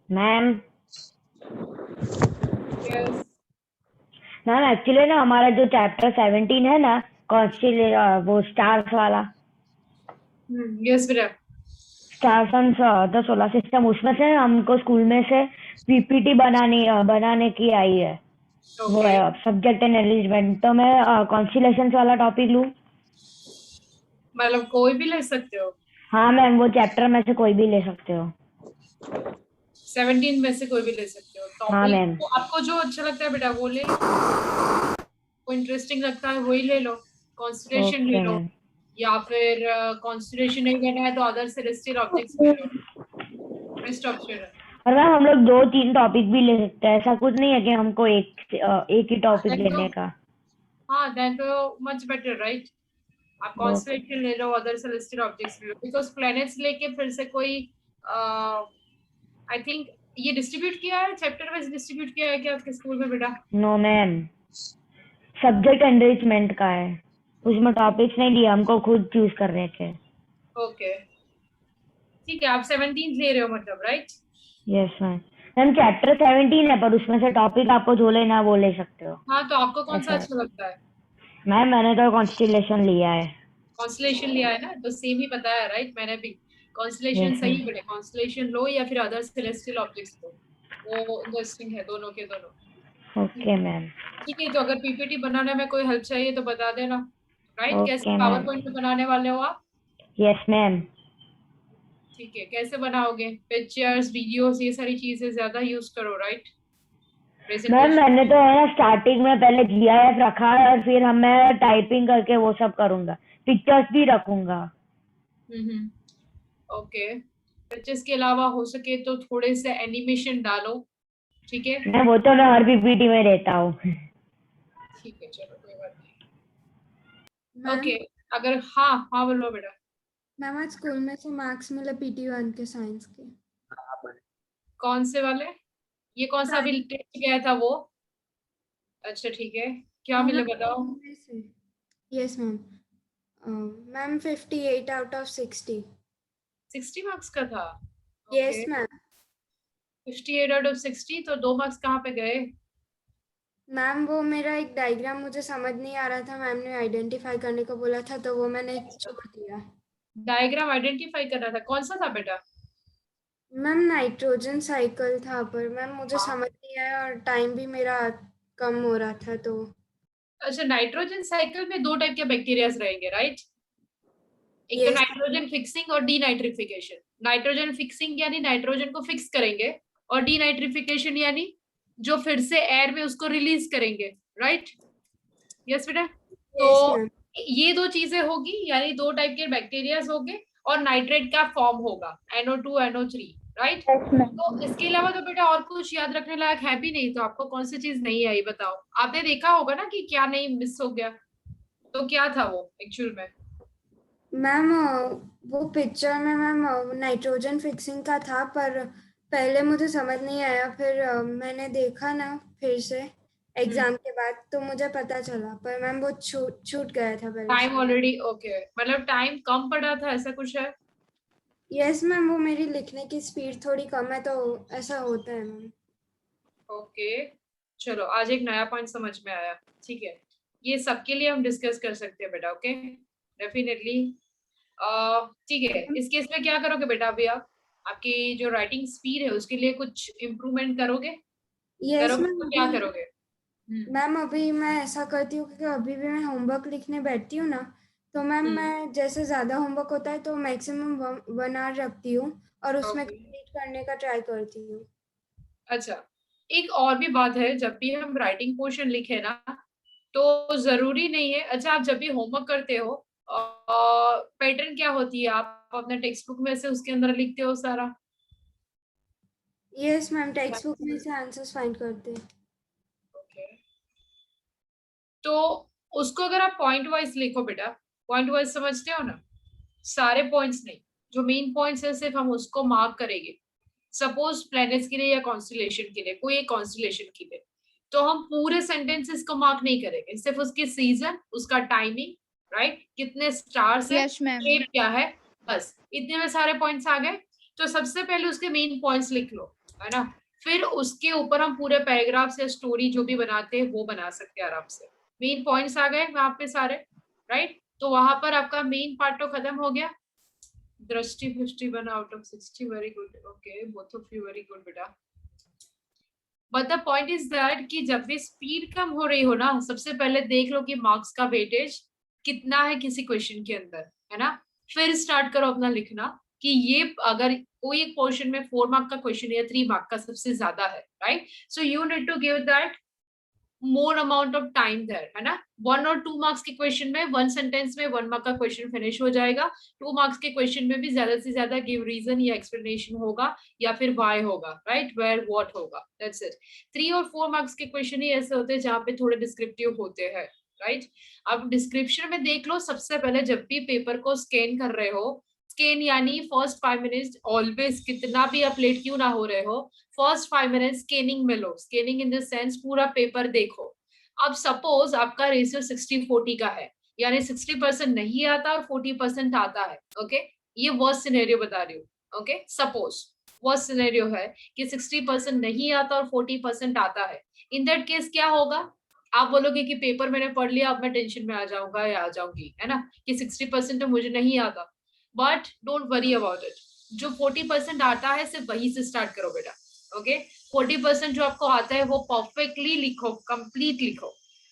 Ma'am yes. Ma'am actually ना हमारा जो चैप्टर 17 है ना, कॉन्स्टिल वो स्टार्स वाला, यस बेटा। Stars and the solar system, उसमें से हमको स्कूल में से पीपीटी बनाने की आई है। वो ओके, है सब्जेक्ट एंड अरेंजमेंट, तो मैं कॉन्स्टिलेशंस वाला टॉपिक लूँ? मतलब कोई भी ले सकते हो। हाँ मैम, वो चैप्टर में से कोई भी ले सकते हो। 17 में से कोई भी ले सकते हो हाँ टॉपिक, मैम। तो आपको जो अच्छा लगता है बेटा वो ले लो, को इंटरेस्टिंग लगता है वही ले लो। कॉन्स्टिलेशन ले ओके लो, मैम। या फिर कॉन्स्टिलेशन नहीं लेना है तो अदर सेलेस्टियल ऑब्जेक्ट्स ले लो। बेस्ट ऑप्शन है। और मैम हम लोग दो तीन टॉपिक भी ले सकते हैं, ऐसा कुछ नहीं है कि हमको एक ही टॉपिक देन तो लेने का। हाँ, देन तो मच बेटर राइट। आप ओके। कॉन्स्टलेशन ले लो, अदर सेलेस्टियल ऑब्जेक्ट्स ले लो, बिकॉज प्लैनेट्स लेके फिर से कोई आई थिंक ये डिस्ट्रीब्यूट किया है, चैप्टर वाइज डिस्ट्रीब्यूट किया है क्या आपके स्कूल में बेटा? नो मैम, सब्जेक्ट एनरिचमेंट का है, उसमें टॉपिक्स नहीं दिए, हमको खुद चूज करने थे। ओके, ठीक है, आप 17 ले रहे हो मतलब, right? Yes ma'am. Ma'am chapter 17 है, पर उसमें से टॉपिक आपको जो लेना है वो ले सकते हो। हाँ, तो आपको कौन सा ऐसा है अच्छा लगता है? मैम, मैंने तो कॉन्स्टिलेशन लिया है। कॉन्स्टलेशन लिया है ना, तो सेम ही बताया राइट मैंने भी। Constellation yes ma'am. सही बने, कॉन्स्टलेशन लो या फिर अदर सेलेस्टियल ऑब्जेक्ट्स लो, वो इंटरेस्टिंग है दोनों के दोनों। ठीक ओके मैम। ठीक है, तो अगर पीपीटी बनाने में कोई हेल्प चाहिए तो बता देना। राइट, कैसे ओके पावर मैम। पॉइंट में बनाने वाले हो आप? Yes ma'am. ठीक है, कैसे बनाओगे? पिक्चर्स, वीडियोस, ये सारी चीजें ज्यादा यूज करो, राइट? Ma'am presentation. मैंने तो है ना स्टार्टिंग में पहले जीआईएफ रखा है, और फिर हम मैं टाइपिंग करके वो सब करूंगा, पिक्चर्स भी रखूंगा। हम्म, ओके। पिक्चर्स के अलावा हो सके तो थोड़े से एनिमेशन डालो। ठीक है। मैं वो तो मैं हर पीपीटी में रहता हूँ। ठीक है, चलो कोई बात नहीं। मैम ओके, अगर हाँ हाँ बोलो बेटा। मैम आज स्कूल में से मार्क्स मिले PT1 के साइंस के। कौन से वाले? ये कौन सा अभी टेस्ट गया था वो? अच्छा ठीक है, क्या हाँ मिले मैम, बताओ। उनमें से। Yes ma'am. Ma'am 58 out of 60। 60 marks का था? Okay. Yes ma'am. 58 out of 60, तो 2 मार्क्स कहाँ पे गए? मैम वो मेरा एक डायग्राम मुझे समझ नहीं आ रहा था, मैम ने आइडेंटिफाई करने को बोला था तो वो मैंने छोड़ दिया। डायग्राम आइडेंटिफाई करना था, कौन सा था बेटा? मैम नाइट्रोजन साइकिल था, पर मैम मुझे हाँ। समझ नहीं आया और टाइम भी मेरा कम हो रहा था तो। अच्छा, नाइट्रोजन साइकिल में दो टाइप के बैक्टीरियाज रहेंगे, राइट? एक तो यस। नाइट्रोजन फिक्सिंग और डीनाइट्रिफिकेशन। नाइट्रोजन फिक्सिंग यानी नाइट्रोजन को फिक्स करेंगे, और डीनाइट्रिफिकेशन यानी जो फिर से एयर में उसको रिलीज करेंगे, राइट? यस बेटा। तो यस मैम। ये दो चीजें होगी, यानी दो टाइप के बैक्टीरियाज होंगे, और नाइट्रेट का फॉर्म होगा NO2 NO3, right? Yes ma'am. तो इसके अलावा तो बेटा और कुछ याद रखने लायक है भी नहीं, तो आपको कौन सी चीज नहीं आई बताओ? आपने देखा होगा ना कि क्या नहीं मिस हो गया, तो क्या था वो एक्चुअल में? मैम वो पिक्चर में मैम नाइट्रोजन फिक्सिंग का था, पर पहले मुझे समझ नहीं आया, फिर मैंने देखा ना फिर से एग्जाम के बाद तो मुझे पता चला, पर मैम वो छूट छूट गया था पहले से। टाइम ऑलरेडी, ओके, मतलब टाइम कम पड़ा था, ऐसा कुछ है? यस मैम, वो मेरी लिखने की स्पीड थोड़ी कम है तो ऐसा होता है मैम। ओके, चलो आज एक नया पॉइंट समझ में आया। ठीक है, ये सबके लिए हम डिस्कस कर सकते हैं बेटा, ओके, डेफिनेटली। ठीक है, इस केस में क्या करोगे बेटा अभी आप? आपकी जो राइटिंग स्पीड है उसके लिए कुछ इम्प्रूवमेंट करोगे? यस करोगे मैम। तो क्या अभी करोगे? मैम अभी मैं ऐसा करती हूँ क्योंकि अभी भी मैं होमवर्क लिखने बैठती हूँ ना, तो मैम हम्म, मैं जैसे ज़्यादा होमवर्क होता है तो मैक्सिमम 1 hour रखती हूँ और उसमें ओके, कंप्लीट करने का ट्राई करती हूँ। अच्छा। एक और भी बात है, जब भी हम राइटिंग पोर्शन लिखे ना, तो जरूरी नहीं है, अच्छा आप जब भी होमवर्क करते हो पैटर्न क्या होती है, आप अपने टेक्स्ट बुक में से उसके अंदर लिखते हो सारा? यस मैम, टेक्स्ट बुक में से आंसर्स फाइंड करते हैं। ओके, तो उसको अगर आप पॉइंट वाइज लिखो बेटा, पॉइंट वाइज समझते हो ना, सारे पॉइंट्स नहीं, जो मेन पॉइंट्स है सिर्फ हम उसको मार्क करेंगे। सपोज प्लैनेट्स के लिए या कॉन्स्टिलेशन के लिए, कोई एक कॉन्स्टिलेशन के लिए, तो हम पूरे सेंटेंसेस को मार्क नहीं करेंगे, सिर्फ उसके सीजन, उसका टाइमिंग, राइट, कितने स्टार्स है, यस मैम। शेप क्या है, बस इतने में सारे पॉइंट्स आ गए। तो सबसे पहले उसके मेन पॉइंट्स लिख लो, है ना, फिर उसके ऊपर हम पूरे पैराग्राफ से स्टोरी जो भी बनाते हैं वो बना सकते हैं आराम से। मेन पॉइंट्स आ गए वहां पे सारे, राइट, तो वहां पर आपका मेन पार्ट तो खत्म हो गया। Drishti 51 out of 60, very good, okay, both of you very good बेटा। But the point is that कि जब भी स्पीड कम हो रही हो ना, सबसे पहले देख लो कि मार्क्स का वेटेज कितना है किसी क्वेश्चन के अंदर, है ना, फिर स्टार्ट करो अपना लिखना कि ये अगर कोई एक पोर्शन में 4 मार्क का क्वेश्चन या 3 मार्क का सबसे ज्यादा है, right, so you need to give that more amount of time there, है ना। 1 और 2 मार्क्स के क्वेश्चन में 1 सेंटेंस में 1 मार्क का क्वेश्चन फिनिश हो जाएगा। 2 मार्क्स के क्वेश्चन में भी ज्यादा से ज्यादा गिव रीजन या एक्सप्लेनेशन होगा या फिर व्हाई होगा, राइट, वेयर व्हाट होगा, दैट्स इट। 3 और 4 मार्क्स के क्वेश्चन ही ऐसे होते हैं जहाँ पे थोड़े डिस्क्रिप्टिव होते हैं, राइट। अब डिस्क्रिप्शन में देख लो, सबसे पहले जब भी पेपर को स्कैन कर रहे हो, स्कैन यानी फर्स्ट 5 मिनट्स ऑलवेज, कितना भी आप लेट क्यों ना हो रहे हो, फर्स्ट 5 मिनट्स स्कैनिंग में लो। स्कैनिंग इन द सेंस पूरा पेपर देखो। अब सपोज आपका रेशियो 60-40 का है, यानी 60% नहीं आता और 40% आता है, ओके, ये वर्स्ट सिनेरियो बता रही हूँ, ओके, सपोज वर्स्ट सिनेरियो है कि 60% नहीं आता और 40% आता है। इन दैट केस क्या होगा, आप बोलोगे कि पेपर मैंने पढ़ लिया, अब मैं टेंशन में आ जाऊंगा या आ जाऊंगी, है ना, कि 60% तो मुझे नहीं आता। But don't worry about it, जो 40% आता है सिर्फ वही से स्टार्ट करो बेटा, ओके। 40% जो आपको आता है वो परफेक्टली लिखो, कंप्लीट लिखो।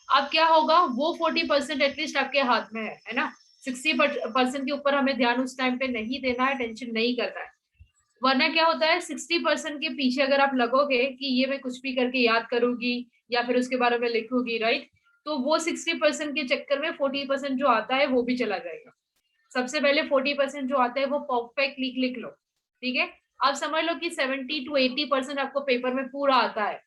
अब क्या होगा, वो 40% एटलीस्ट आपके हाथ में है ना। 60% के ऊपर हमें ध्यान उस टाइम पे नहीं देना है, टेंशन नहीं करना है। वरना क्या होता है, 60% के पीछे अगर आप लगोगे कि ये मैं कुछ भी करके याद करूंगी या फिर उसके बारे में लिखूंगी, राइट, तो वो 60% के चक्कर में 40% जो आता है वो भी चला जाएगा। सबसे पहले 40% जो आता है वो परफेक्ट लिख लो, ठीक है। आप समझ लो कि 70-80% आपको पेपर में पूरा आता है,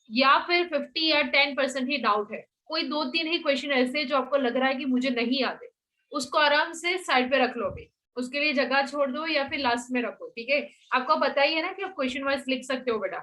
या फिर 50 या 10% ही डाउट है। कोई 2-3 ही क्वेश्चन ऐसे जो आपको लग रहा है कि मुझे नहीं आते, उसको आराम से साइड पे रख लो भी, उसके लिए जगह छोड़ दो या फिर लास्ट में रखो, ठीक है। आपको पता ही है ना कि आप क्वेश्चन वाइज लिख सकते हो बेटा।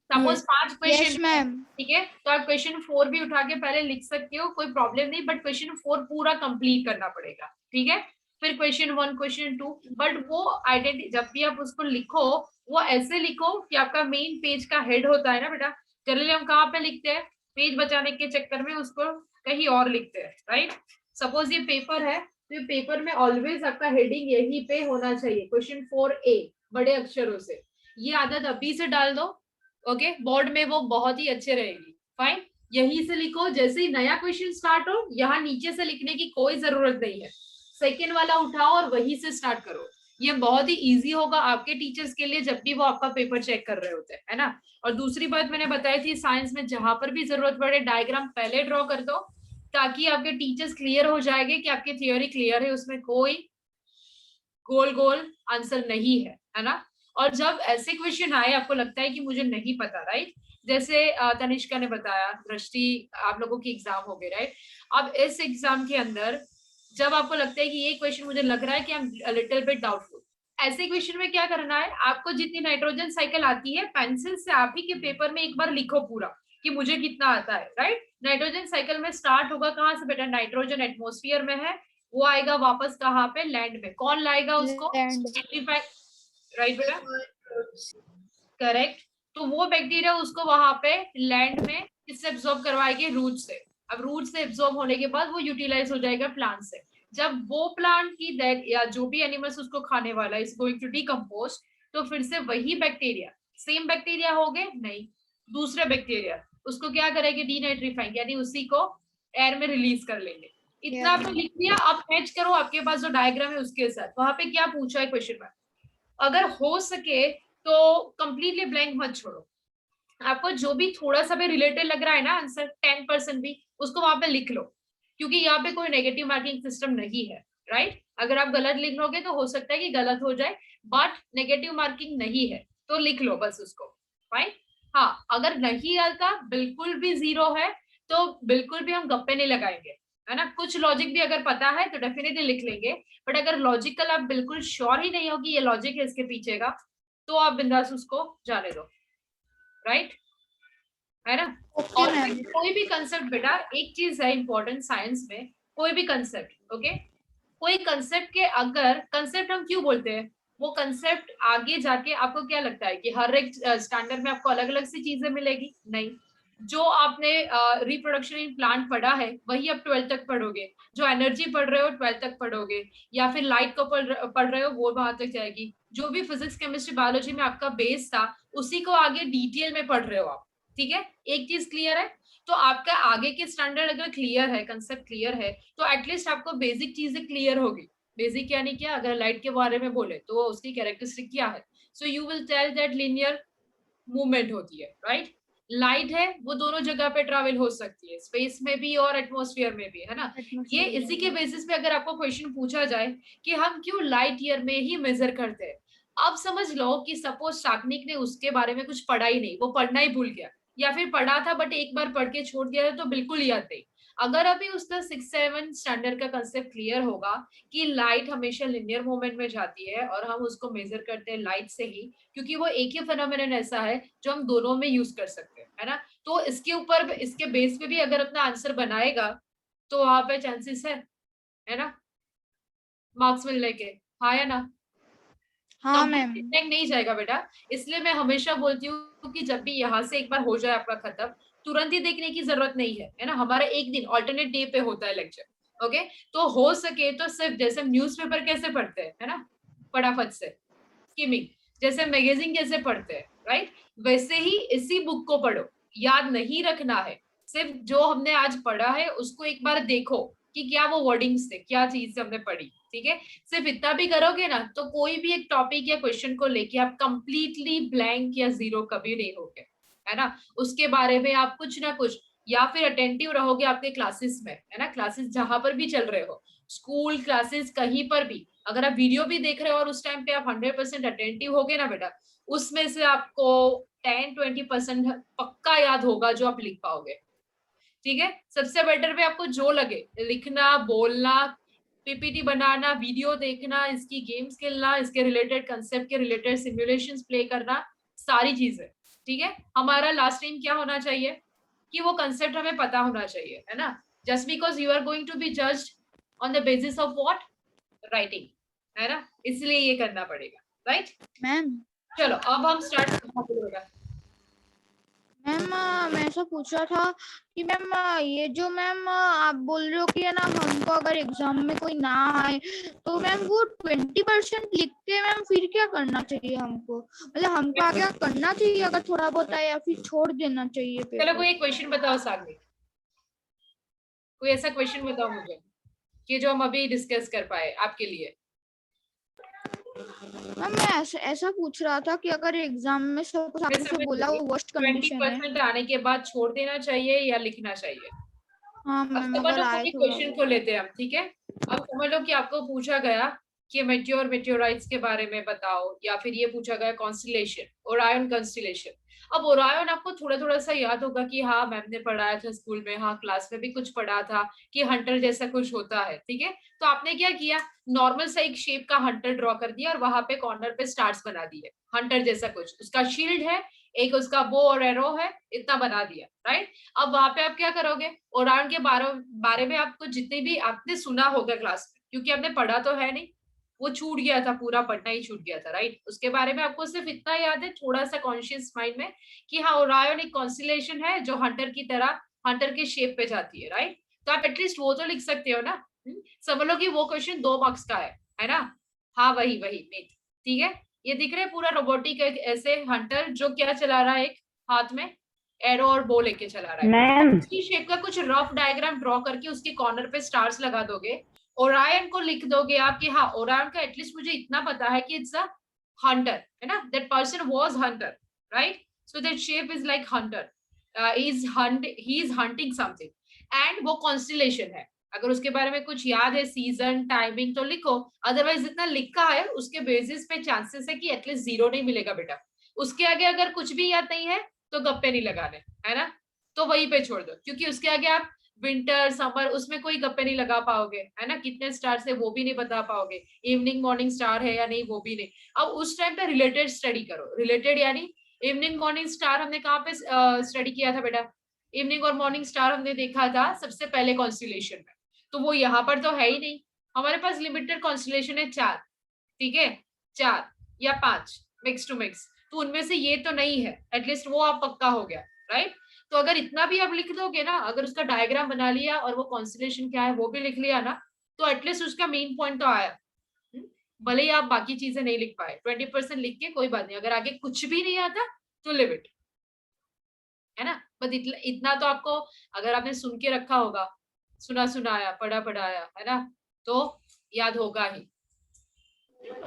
Suppose 5 question, yes ma'am. ठीक है, तो आप क्वेश्चन 4 भी उठा के पहले लिख सकते हो, कोई प्रॉब्लम नहीं, बट क्वेश्चन 4 पूरा कंप्लीट करना पड़ेगा, ठीक है। फिर क्वेश्चन 1, क्वेश्चन 2, बट वो आइडेंटिटी जब भी आप उसको लिखो, वो ऐसे लिखो कि आपका मेन पेज का हेड होता है ना बेटा, जनरली हम कहाँ पे लिखते हैं, पेज बचाने के चक्कर में उसको कहीं और लिखते हैं, राइट। सपोज ये पेपर है, तो ये पेपर में ऑलवेज आपका हेडिंग यहीं पे होना चाहिए, क्वेश्चन 4A बड़े अक्षरों से। ये आदत अभी से डाल दो, ओके, बोर्ड में वो बहुत ही अच्छे रहेगी, फाइन। यहीं से लिखो, जैसे ही नया क्वेश्चन स्टार्ट हो, यहाँ नीचे से लिखने की कोई जरूरत नहीं है, सेकेंड वाला उठाओ और वहीं से स्टार्ट करो। ये बहुत ही इजी होगा आपके टीचर्स के लिए जब भी वो आपका पेपर चेक कर रहे होते हैं, है ना। और दूसरी बात मैंने बताई थी, साइंस में जहां पर भी जरूरत पड़े डायग्राम पहले ड्रॉ कर दो, ताकि आपके टीचर्स क्लियर हो जाएंगे कि आपकी थियोरी क्लियर है, उसमें कोई गोल गोल आंसर नहीं है ना। और जब ऐसे क्वेश्चन आए आपको लगता है कि मुझे नहीं पता, राइट, जैसे तनिष्का ने बताया, दृष्टि, आप लोगों की एग्जाम हो गए, राइट। अब इस एग्जाम के अंदर जब आपको लगता है कि ये क्वेश्चन मुझे लग रहा है कि I am little bit doubtful, ऐसे क्वेश्चन में क्या करना है, आपको जितनी नाइट्रोजन साइकिल आती है, पेंसिल से आप ही के पेपर में एक बार लिखो पूरा कि मुझे कितना आता है, राइट। नाइट्रोजन साइकिल में स्टार्ट होगा कहाँ से बेटा, नाइट्रोजन एटमोस्फियर में है, वो आएगा वापस कहाँ पे, लैंड में। कौन लाएगा उसको, लैंड। राइट बेटा, करेक्ट। तो वो बैक्टीरिया उसको वहां पे लैंड में किससे एब्जॉर्ब करवाएंगे, रूट से। अब रूट से एब्जॉर्ब होने के बाद वो यूटिलाइज हो जाएगा प्लांट से। जब वो प्लांट की डेड या जो भी एनिमल्स उसको खाने वाला इज गोइंग टू डिकम्पोज, तो फिर से वही बैक्टीरिया, सेम बैक्टीरिया हो गए नहीं, दूसरे बैक्टीरिया उसको क्या करेंगे, डीनाइट्रीफाइंग, यानी उसी को एयर में रिलीज कर लेंगे। इतना आपने लिख दिया। अब मैच करो आपके पास जो डायग्राम है उसके साथ, वहां पे क्या पूछा है क्वेश्चन में। अगर हो सके तो कंप्लीटली ब्लैंक मत छोड़ो, आपको जो भी थोड़ा सा भी रिलेटेड लग रहा है ना आंसर, 10% भी, उसको वहां पे लिख लो, क्योंकि यहाँ पे कोई नेगेटिव मार्किंग सिस्टम नहीं है, राइट। अगर आप गलत लिख लोगे तो हो सकता है कि गलत हो जाए, बट नेगेटिव मार्किंग नहीं है, तो लिख लो बस उसको, फाइन। हाँ, अगर नहीं आता, बिल्कुल भी 0 है, तो बिल्कुल भी हम गप्पे नहीं लगाएंगे, है ना। कुछ लॉजिक भी अगर पता है तो डेफिनेटली लिख लेंगे, बट अगर लॉजिकल आप बिल्कुल श्योर ही नहीं हो कि ये लॉजिक है इसके पीछे का, तो आप बिंदास उसको जाने दो, राइट, है ना। और फिर कोई भी कंसेप्ट बेटा, एक चीज है इंपॉर्टेंट साइंस में, कोई भी कंसेप्ट, ओके, कोई कंसेप्ट के, अगर कंसेप्ट हम क्यों बोलते हैं, वो कंसेप्ट आगे जाके आपको क्या लगता है कि हर एक स्टैंडर्ड में आपको अलग अलग सी चीजें मिलेगी? नहीं, जो आपने रिप्रोडक्शन इन प्लांट पढ़ा है वही आप 12th तक पढ़ोगे, जो एनर्जी पढ़ रहे हो 12th तक पढ़ोगे, या फिर लाइट को पढ़ रहे हो वो वहां तक जाएगी। जो भी फिजिक्स केमिस्ट्री बायोलॉजी में आपका बेस था उसी को आगे डिटेल में पढ़ रहे हो आप, ठीक है? एक चीज क्लियर है? तो आपका आगे के स्टैंडर्ड अगर क्लियर है, कंसेप्ट क्लियर है, तो एटलीस्ट आपको बेसिक चीजें क्लियर होगी। बेसिक यानी क्या? अगर लाइट के बारे में बोले तो उसकी कैरेक्टरिस्टिक क्या है? So you will tell that linear movement होती है, राइट? लाइट है वो दोनों जगह पे ट्रैवल हो सकती है, स्पेस में भी और एटमॉस्फेयर में भी, है ना? ये इसी के बेसिस पे अगर आपको क्वेश्चन पूछा जाए कि हम क्यों लाइट ईयर में ही मेजर करते हैं, अब समझ लो कि सपोज शाग्निक ने उसके बारे में कुछ पढ़ा ही नहीं, वो पढ़ना ही भूल गया, या फिर पढ़ा था बट एक बार पढ़ के छोड़ दिया था तो बिल्कुल याद नहीं। अगर अभी उसका 6-7 स्टैंडर्ड का कंसेप्ट क्लियर होगा कि लाइट हमेशा लिनियर मूवमेंट में जाती है और हम उसको मेजर करते हैं लाइट से ही, क्योंकि वो एक ही फेनोमेनन ऐसा है जो हम दोनों में यूज कर सकते हैं, है ना? तो इसके ऊपर, इसके बेस पे भी अगर अपना आंसर बनाएगा तो वहां पे चांसेस है ना, मार्क्स मिलने के। हाँ या ना? हाँ मैम। कंप्लीट नहीं जाएगा बेटा, इसलिए मैं हमेशा बोलती हूँ कि जब भी यहाँ से एक बार हो जाए आपका खत्म, तुरंत ही देखने की जरूरत नहीं है ना? हमारा एक दिन ऑल्टरनेट डे पे होता है लेक्चर, ओके? तो हो सके तो सिर्फ जैसे न्यूज़पेपर कैसे पढ़ते हैं, है ना, फटाफट से स्किमिंग, जैसे मैगजीन कैसे पढ़ते हैं, राइट, वैसे ही इसी बुक को पढ़ो। याद नहीं रखना है, सिर्फ जो हमने आज पढ़ा है उसको एक बार देखो कि क्या वो वर्डिंग्स थे, क्या चीज हमने पढ़ी, ठीक है? सिर्फ इतना भी करोगे ना तो कोई भी एक टॉपिक या क्वेश्चन को लेके आप कंप्लीटली ब्लैंक या जीरो कभी नहीं होगे, है ना? उसके बारे में आप कुछ ना कुछ, या फिर अटेंटिव रहोगे आपके क्लासेस में, है ना? क्लासेस जहां पर भी चल रहे हो, स्कूल क्लासेस कहीं पर भी, अगर आप वीडियो भी देख रहे हो और उस टाइम पे आप 100% अटेंटिव होगे ना बेटा, उसमें से आपको 10-20% पक्का याद होगा जो आप लिख पाओगे, ठीक है? सबसे बेटर पे आपको जो लगे, लिखना, बोलना, पीपीटी बनाना, वीडियो देखना, इसकी गेम्स खेलना, इसके रिलेटेड कंसेप्ट के रिलेटेड सिमुलेशंस प्ले करना, सारी चीजें, ठीक है? हमारा लास्ट टाइम क्या होना चाहिए कि वो कंसेप्ट हमें पता होना चाहिए, है ना? Just because you are going to be judged on the basis of what? Writing, है ना? इसलिए ये करना पड़ेगा, राइट? मैम चलो अब हम स्टार्ट होगा। मैम मैं ऐसा पूछ रहा था कि मैम ये जो मैम आप बोल रहे हो कि है ना, हमको अगर एग्जाम में कोई ना आए तो मैम वो 20% लिख के मैम फिर क्या करना चाहिए हमको? मतलब हमको आगे करना चाहिए अगर थोड़ा बहुत आए, या फिर छोड़ देना चाहिए चलो पेपर? कोई एक क्वेश्चन बताओ सामने, कोई ऐसा क्वेश्चन बताओ मुझे कि जो हम अभी डिस्कस कर पाए आपके लिए। मैम मैं ऐसा पूछ रहा था कि अगर एग्जाम में सपोज आपने जो बोला वो वर्स्ट कंडीशन है, 20% आने के बाद छोड़ देना चाहिए या लिखना चाहिए? हाँ अब मैम समझ अगर लो आए पूरी थोड़ा क्वेश्चन बहुत। को लेते हैं हम, ठीक है? अब समझ लो कि आपको पूछा गया कि मेटियोर मेटियोराइट्स के बारे में बताओ, या फिर ये पूछा गया कॉन्स्टिलेशन, ओरायन कॉन्स्टिलेशन। अब ओरायन आपको थोड़ा थोड़ा सा याद होगा कि हाँ मैम ने पढ़ाया था स्कूल में, हाँ क्लास में भी कुछ पढ़ा था कि हंटर जैसा कुछ होता है, ठीक है? तो आपने क्या किया, नॉर्मल सा एक शेप का हंटर ड्रॉ कर दिया और वहां पे कॉर्नर पे स्टार्स बना दिए, हंटर जैसा कुछ, उसका शील्ड है, एक उसका बो और एरो है, इतना बना दिया, राइट? अब वहां पे आप क्या करोगे, ओरायन के बारे में आपको जितने भी आपने सुना होगा क्लास में, क्योंकि आपने पढ़ा तो है नहीं, वो छूट गया था, पूरा पढ़ना ही छूट गया था, राइट? उसके बारे में आपको सिर्फ इतना याद है थोड़ा सा कॉन्शियस माइंड में कि हाँ ओरायन एक कॉन्स्टिलेशन है जो हंटर की तरह, हंटर के शेप पे जाती है, राइट? तो आप एटलीस्ट वो तो लिख सकते हो ना। समझ लो कि वो क्वेश्चन 2 मार्क्स का है ना? हाँ वही वही मीत, ठीक है? ये दिख रहा है पूरा रोबोटिक ऐसे हंटर जो क्या चला रहा है, एक हाथ में एरो और बो लेके चला रहा है। मैम उसकी शेप का कुछ रफ डायग्राम ड्रॉ करके उसके कॉर्नर पे स्टार्स लगा दोगे, ओरायन को लिख दोगे आप कि हाँ ओरायन का एटलीस्ट मुझे इतना पता है कि इट्स अ हंटर, है ना? That person was Hunter, right? So that shape is like Hunter, he is hunting something, and वो कॉन्स्टिलेशन है। अगर उसके बारे में कुछ याद है, सीजन, टाइमिंग, तो लिखो, अदरवाइज जितना लिखा है उसके बेसिस पे चांसेस है कि एटलीस्ट 0 नहीं मिलेगा बेटा। उसके आगे अगर कुछ भी याद नहीं है तो गप्पे नहीं लगाने, है ना? तो वहीं पे छोड़ दो, क्योंकि उसके आगे आप विंटर, समर, उसमें कोई गप्पे नहीं लगा पाओगे, है ना? कितने स्टार्स है वो भी नहीं बता पाओगे, इवनिंग मॉर्निंग स्टार है या नहीं वो भी नहीं। अब उस टाइम पे रिलेटेड स्टडी करो, रिलेटेड यानी इवनिंग मॉर्निंग स्टार हमने कहाँ पे स्टडी किया था बेटा? इवनिंग और मॉर्निंग स्टार हमने देखा था सबसे पहले कॉन्स्टिलेशन में, तो वो यहाँ पर तो है ही नहीं। हमारे पास लिमिटेड कॉन्स्टिलेशन है 4, ठीक है? 4, या 5 मिक्स टू मिक्स, तो उनमें से ये तो नहीं है, एटलीस्ट वो आप पक्का हो गया, राइट। तो अगर इतना भी आप लिख दोगे ना, अगर उसका डायग्राम बना लिया और वो कॉन्स्टलेशन क्या है वो भी लिख लिया ना, तो एटलीस्ट उसका मेन पॉइंट तो आया। भले ही आप बाकी चीजें नहीं लिख पाए, 20% लिख के कोई बात नहीं, अगर आगे कुछ भी नहीं आता तो लिव इट, है ना। बस इतना तो आपको, अगर आपने सुन के रखा होगा, सुना सुनाया, पढ़ा पढ़ाया, है ना, तो याद होगा ही।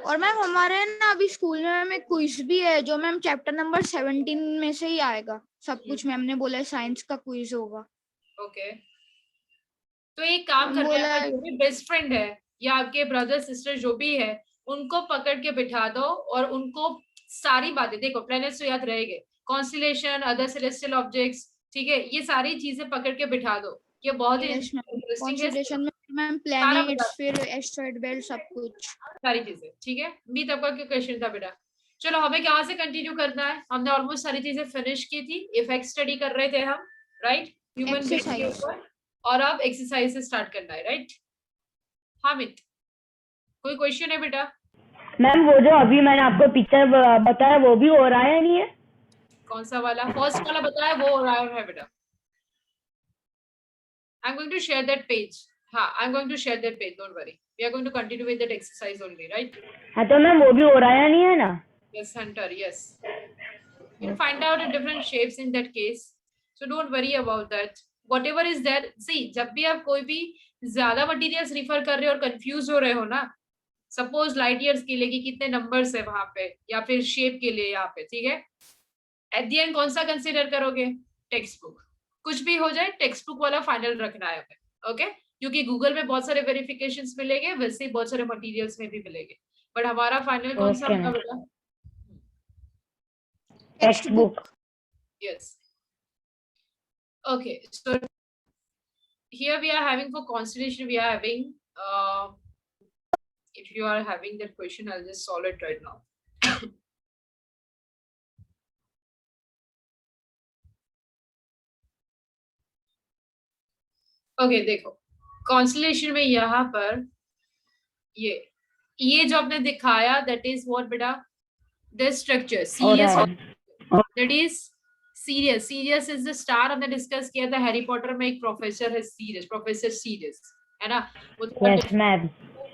और मैम हमारे ना अभी स्कूल में क्विज भी है, जो मैम चैप्टर नंबर 17 में से ही आएगा सब कुछ। मैम ने बोला साइंस का क्विज होगा। ओके, तो एक काम करते बोला हैं, जो भी बेस्ट फ्रेंड है या आपके ब्रदर सिस्टर जो भी है, उनको पकड़ के बिठा दो और उनको सारी बातें, देखो प्लैनेट्स तो याद रहेंगे, कॉन्स्टेलेशन, अदर सेलेस्टियल ऑब्जेक्ट्स, ठीक है, ये सारी चीजें पकड़ के बिठा दो, ये बहुत ही यस मैम, इंटरेस्टिंग है। कॉन्स्टेलेशन में मैम सारा बता प्लैनेट्स, फिर एस्टेरॉयड बेल्ट, सब कुछ सारी चीजें, ठीक है। बीत आपका क्या क्वेश्चन था बेटा? चलो हमें कहाँ से कंटिन्यू करना है? हमने ऑलमोस्ट सारी चीजें फिनिश की थी, इफेक्ट स्टडी कर रहे थे हम, राइट, ह्यूमन बीइंग के ऊपर, और अब एक्सरसाइज से स्टार्ट करना है, राइट। हामिद, कोई क्वेश्चन है बेटा? मैम वो जो अभी मैंने आपको पिक्चर बताया वो भी हो रहा है नहीं है? कौन सा वाला? फर्स्ट वाला बताया वो हो रहा है बेटा। I am going to share that page. हाँ, I am going to share that page, don't worry, we are going to continue with that exercise only, right. हाँ तो मैम वो भी हो रहा है नहीं है ना? Yes, Hunter, yes. You'll find out in different shapes in that case. So don't worry about that. Whatever is there, see, जब भी आप कोई भी ज्यादा मटेरियल्स रिफर कर रहे हो और कंफ्यूज हो रहे हो ना, सपोज लाइट ईयर्स के लिए कि कितने नंबर्स है वहां पे, या फिर शेप के लिए यहाँ पे, ठीक है, एट दी एंड कौन सा कंसिडर करोगे? Text book. कुछ भी हो जाए टेक्स्ट बुक वाला फाइनल रखना है हमें, ओके। क्योंकि गूगल में बहुत सारे वेरिफिकेशंस मिलेंगे, वैसे ही बहुत सारे मटेरियल्स में भी मिलेंगे, बट हमारा फाइनल कौन सा होगा बेटा? Text book. Yes. Okay, so here we are having for constellation, we are having, if you are having that question, I'll just solve it right now. Okay, देखो constellation में यहाँ पर ये जो आपने दिखाया, that is what बेटा? The structure, Sirius, that is Sirius. Sirius is the star, हमने डिस्कस किया था हैरी पॉटर में, एक प्रोफेसर है सीरियस, प्रोफेसर सीरियस, है ना, वो यस मैम।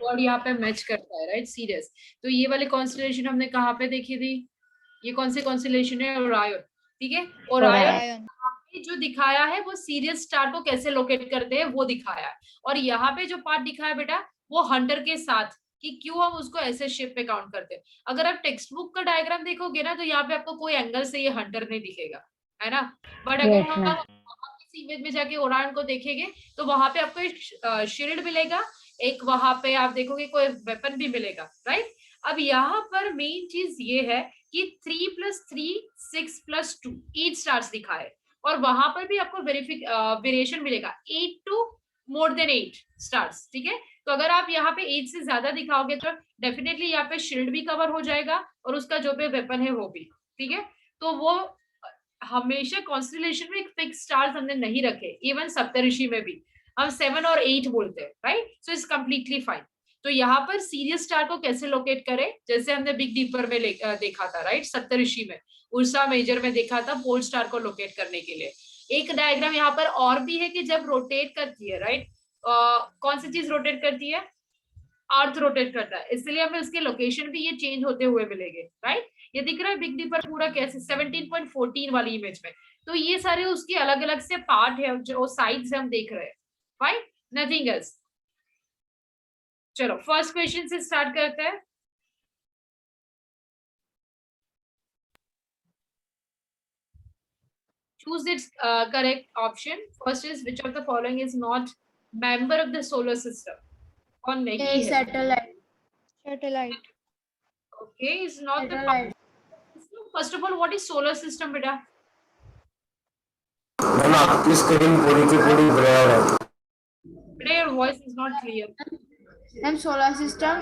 वर्ड यहाँ पे मैच करता है, राइट, सीरियस। तो ये वाली कॉन्स्टेलेशन हमने कहाँ पे देखी थी? ये कौन सी कॉन्स्टेलेशन है? ओरायन, ठीक है। ओरायन जो दिखाया है वो सीरियस स्टार को कैसे लोकेट करते हैं वो दिखाया है, और यहाँ पे जो पार्ट दिखाया बेटा वो हंटर के साथ, कि क्यों हम उसको ऐसे शेप पे काउंट करते हैं। अगर आप टेक्स्ट बुक का डायग्राम देखोगे ना, तो यहाँ पे आपको कोई एंगल से ये हंटर नहीं दिखेगा, है ना, बट अगर हम इस इमेज में जाके ओरायन को देखेंगे तो वहां पे आपको एक शील्ड मिलेगा, एक वहां पे आप देखोगे कोई वेपन भी मिलेगा, राइट। अब यहाँ पर मेन चीज ये है कि 3 + 3 6 + 2 8 स्टार्स दिखाए, और वहां पर भी आपको वेरिएशन मिलेगा 8 to more than 8 स्टार्स, ठीक है। तो अगर आप यहाँ पे 8 से ज्यादा दिखाओगे तो डेफिनेटली यहाँ पे शील्ड भी कवर हो जाएगा और उसका जो भी वेपन है वो भी, ठीक है। तो वो हमेशा कॉन्स्टेलेशन में एक फिक्स स्टार्स हमने नहीं रखे, इवन सप्तऋषि में भी हम 7 और 8 बोलते हैं, right. So it's completely fine. तो यहाँ पर सीरियस स्टार को कैसे लोकेट करें, जैसे हमने बिग डीपर में देखा था, राइट, सप्तऋषि में, उर्सा मेजर में देखा था पोल स्टार को लोकेट करने के लिए। एक डायग्राम यहाँ पर और भी है कि जब रोटेट करती है, राइट, कौन सी चीज रोटेट करती है? अर्थ रोटेट करता है, इसलिए हमें उसके लोकेशन भी ये चेंज होते हुए मिलेंगे, राइट। ये दिख रहा है बिग डीपर पूरा कैसे 17.14 वाली इमेज में। तो ये सारे उसके अलग अलग से पार्ट है जो साइड्स हम देख रहे हैं, फाइन, नथिंग एल्स। चलो फर्स्ट क्वेश्चन से स्टार्ट करते हैं। Choose its correct option. First is which of the following is not member of the solar system? कौन नहीं है? Satellite. Satellite. Okay, is not the Satellite. first of all, what is solar system, बेटा? Ma'am आपकी screen पूरी की पूरी blur है। Today your voice is not clear. And solar system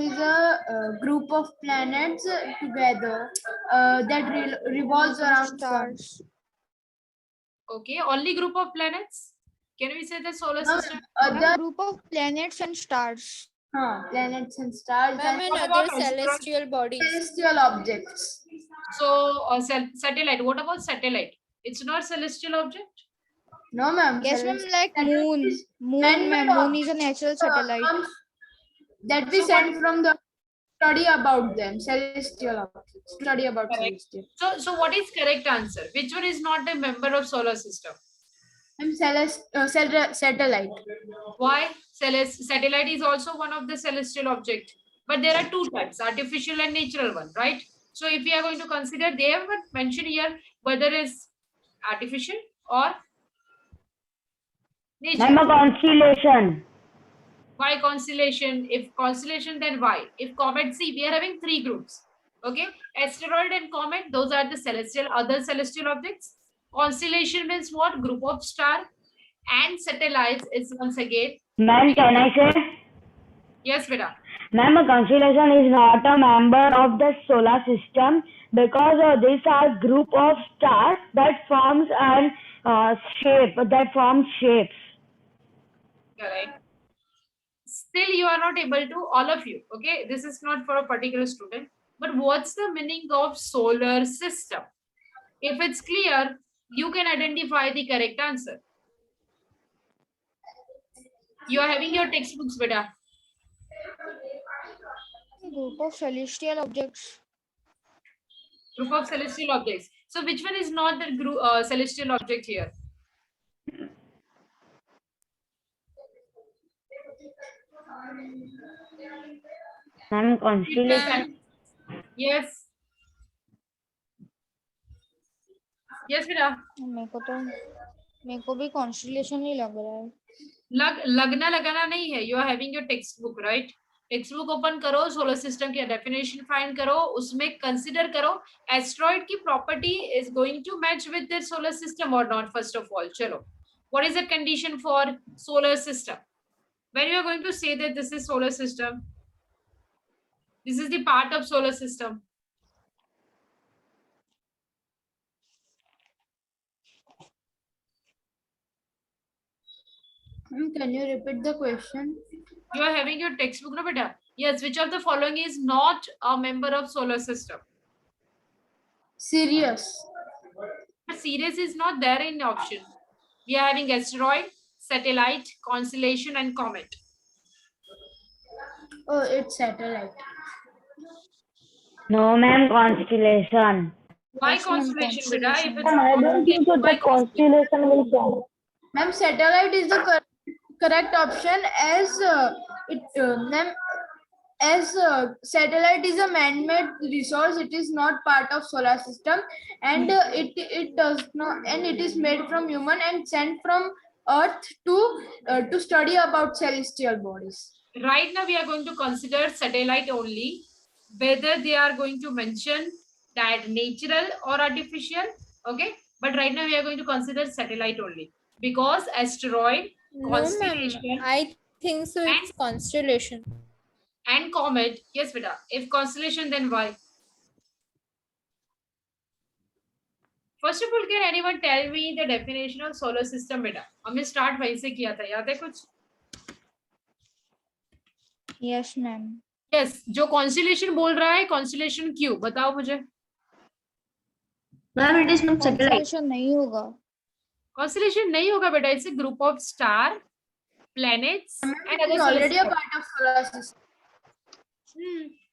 is a group of planets together that revolves around sun. Stars. Okay, only group of planets. Can we say the solar No, system? other Group of planets and stars. planets and stars Ma'am, and and What other about asteroid? celestial bodies. celestial objects. So satellite. What about satellite? It's not celestial object. No, ma'am. Yes, ma'am, like satellite moon. is Moon, man-made ma'am. Moon is a natural satellite. that we So send from the study about them, celestial objects. Study about Correct. celestial. So what is correct answer? Which one is not a member of solar system? And satellite. Why? Satellite is also one of the celestial object. But there are two types, artificial and natural one, right? So if we are going to consider, they have mentioned here whether it's artificial or Ma'am, a natural. constellation. Why constellation? If constellation, then why? If comet, see, we are having three groups. Okay, asteroid and comet, those are the celestial, other celestial objects. Constellation means what? Group of star, and satellites is once again. Ma'am, can I say? Yes, beta. Ma'am, a constellation is not a member of the solar system because these are group of stars that forms an shapes. Correct. Still, you are not able to, all of you. Okay, this is not for a particular student. But what's the meaning of solar system? If it's clear, you can identify the correct answer. You are having your textbooks, beta. Group of celestial objects. Group of celestial objects. So which one is not the group celestial object here? Ma'am, constellation. Yes. Yes, beta. मेरे को भी constellation ही लग रहा है. लगना लगाना नहीं है. You are having your textbook, right? Textbook open करो, सोलर सिस्टम की डेफिनेशन फाइंड करो, उसमें कंसीडर करो एस्ट्रॉइड की property is going to match with the solar system और नॉट. फर्स्ट ऑफ ऑल, चलो, what is the condition for solar system? When you are going to say that this is solar system, this is the part of solar system. Can you repeat the question? You are having your textbook, no, beta? Yes. Which of the following is not a member of solar system? Sirius. Sirius is not there in the option. We are having asteroid, satellite, constellation, and comet. Oh, it's satellite. No, ma'am, constellation. Why Yes, ma'am, constellation, beta? If it's I don't think so. why The constellation will count. Ma'am, satellite is the correct option as satellite is a man-made resource. It is not part of solar system, and it does not, and it is made from human and sent from Earth to study about celestial bodies. Right now we are going to consider satellite only, whether they are going to mention that natural or artificial. Okay, but right now we are going to consider satellite only because asteroid, No, ma'am. constellation, I think so. It's constellation. and comet. Yes, beta. If constellation, then why? First of all, can anyone tell me the definition of solar system, beta? हमने start वहीं से किया था, याद है कुछ? Yes, ma'am. Yes, जो constellation बोल रहा है, constellation क्यों? बताओ मुझे. Ma'am, it is not satellite. Constellation नहीं होगा. Constellation नहीं होगा बेटा. It's a group of star, planets, and It other is already a celestial. part of solar system.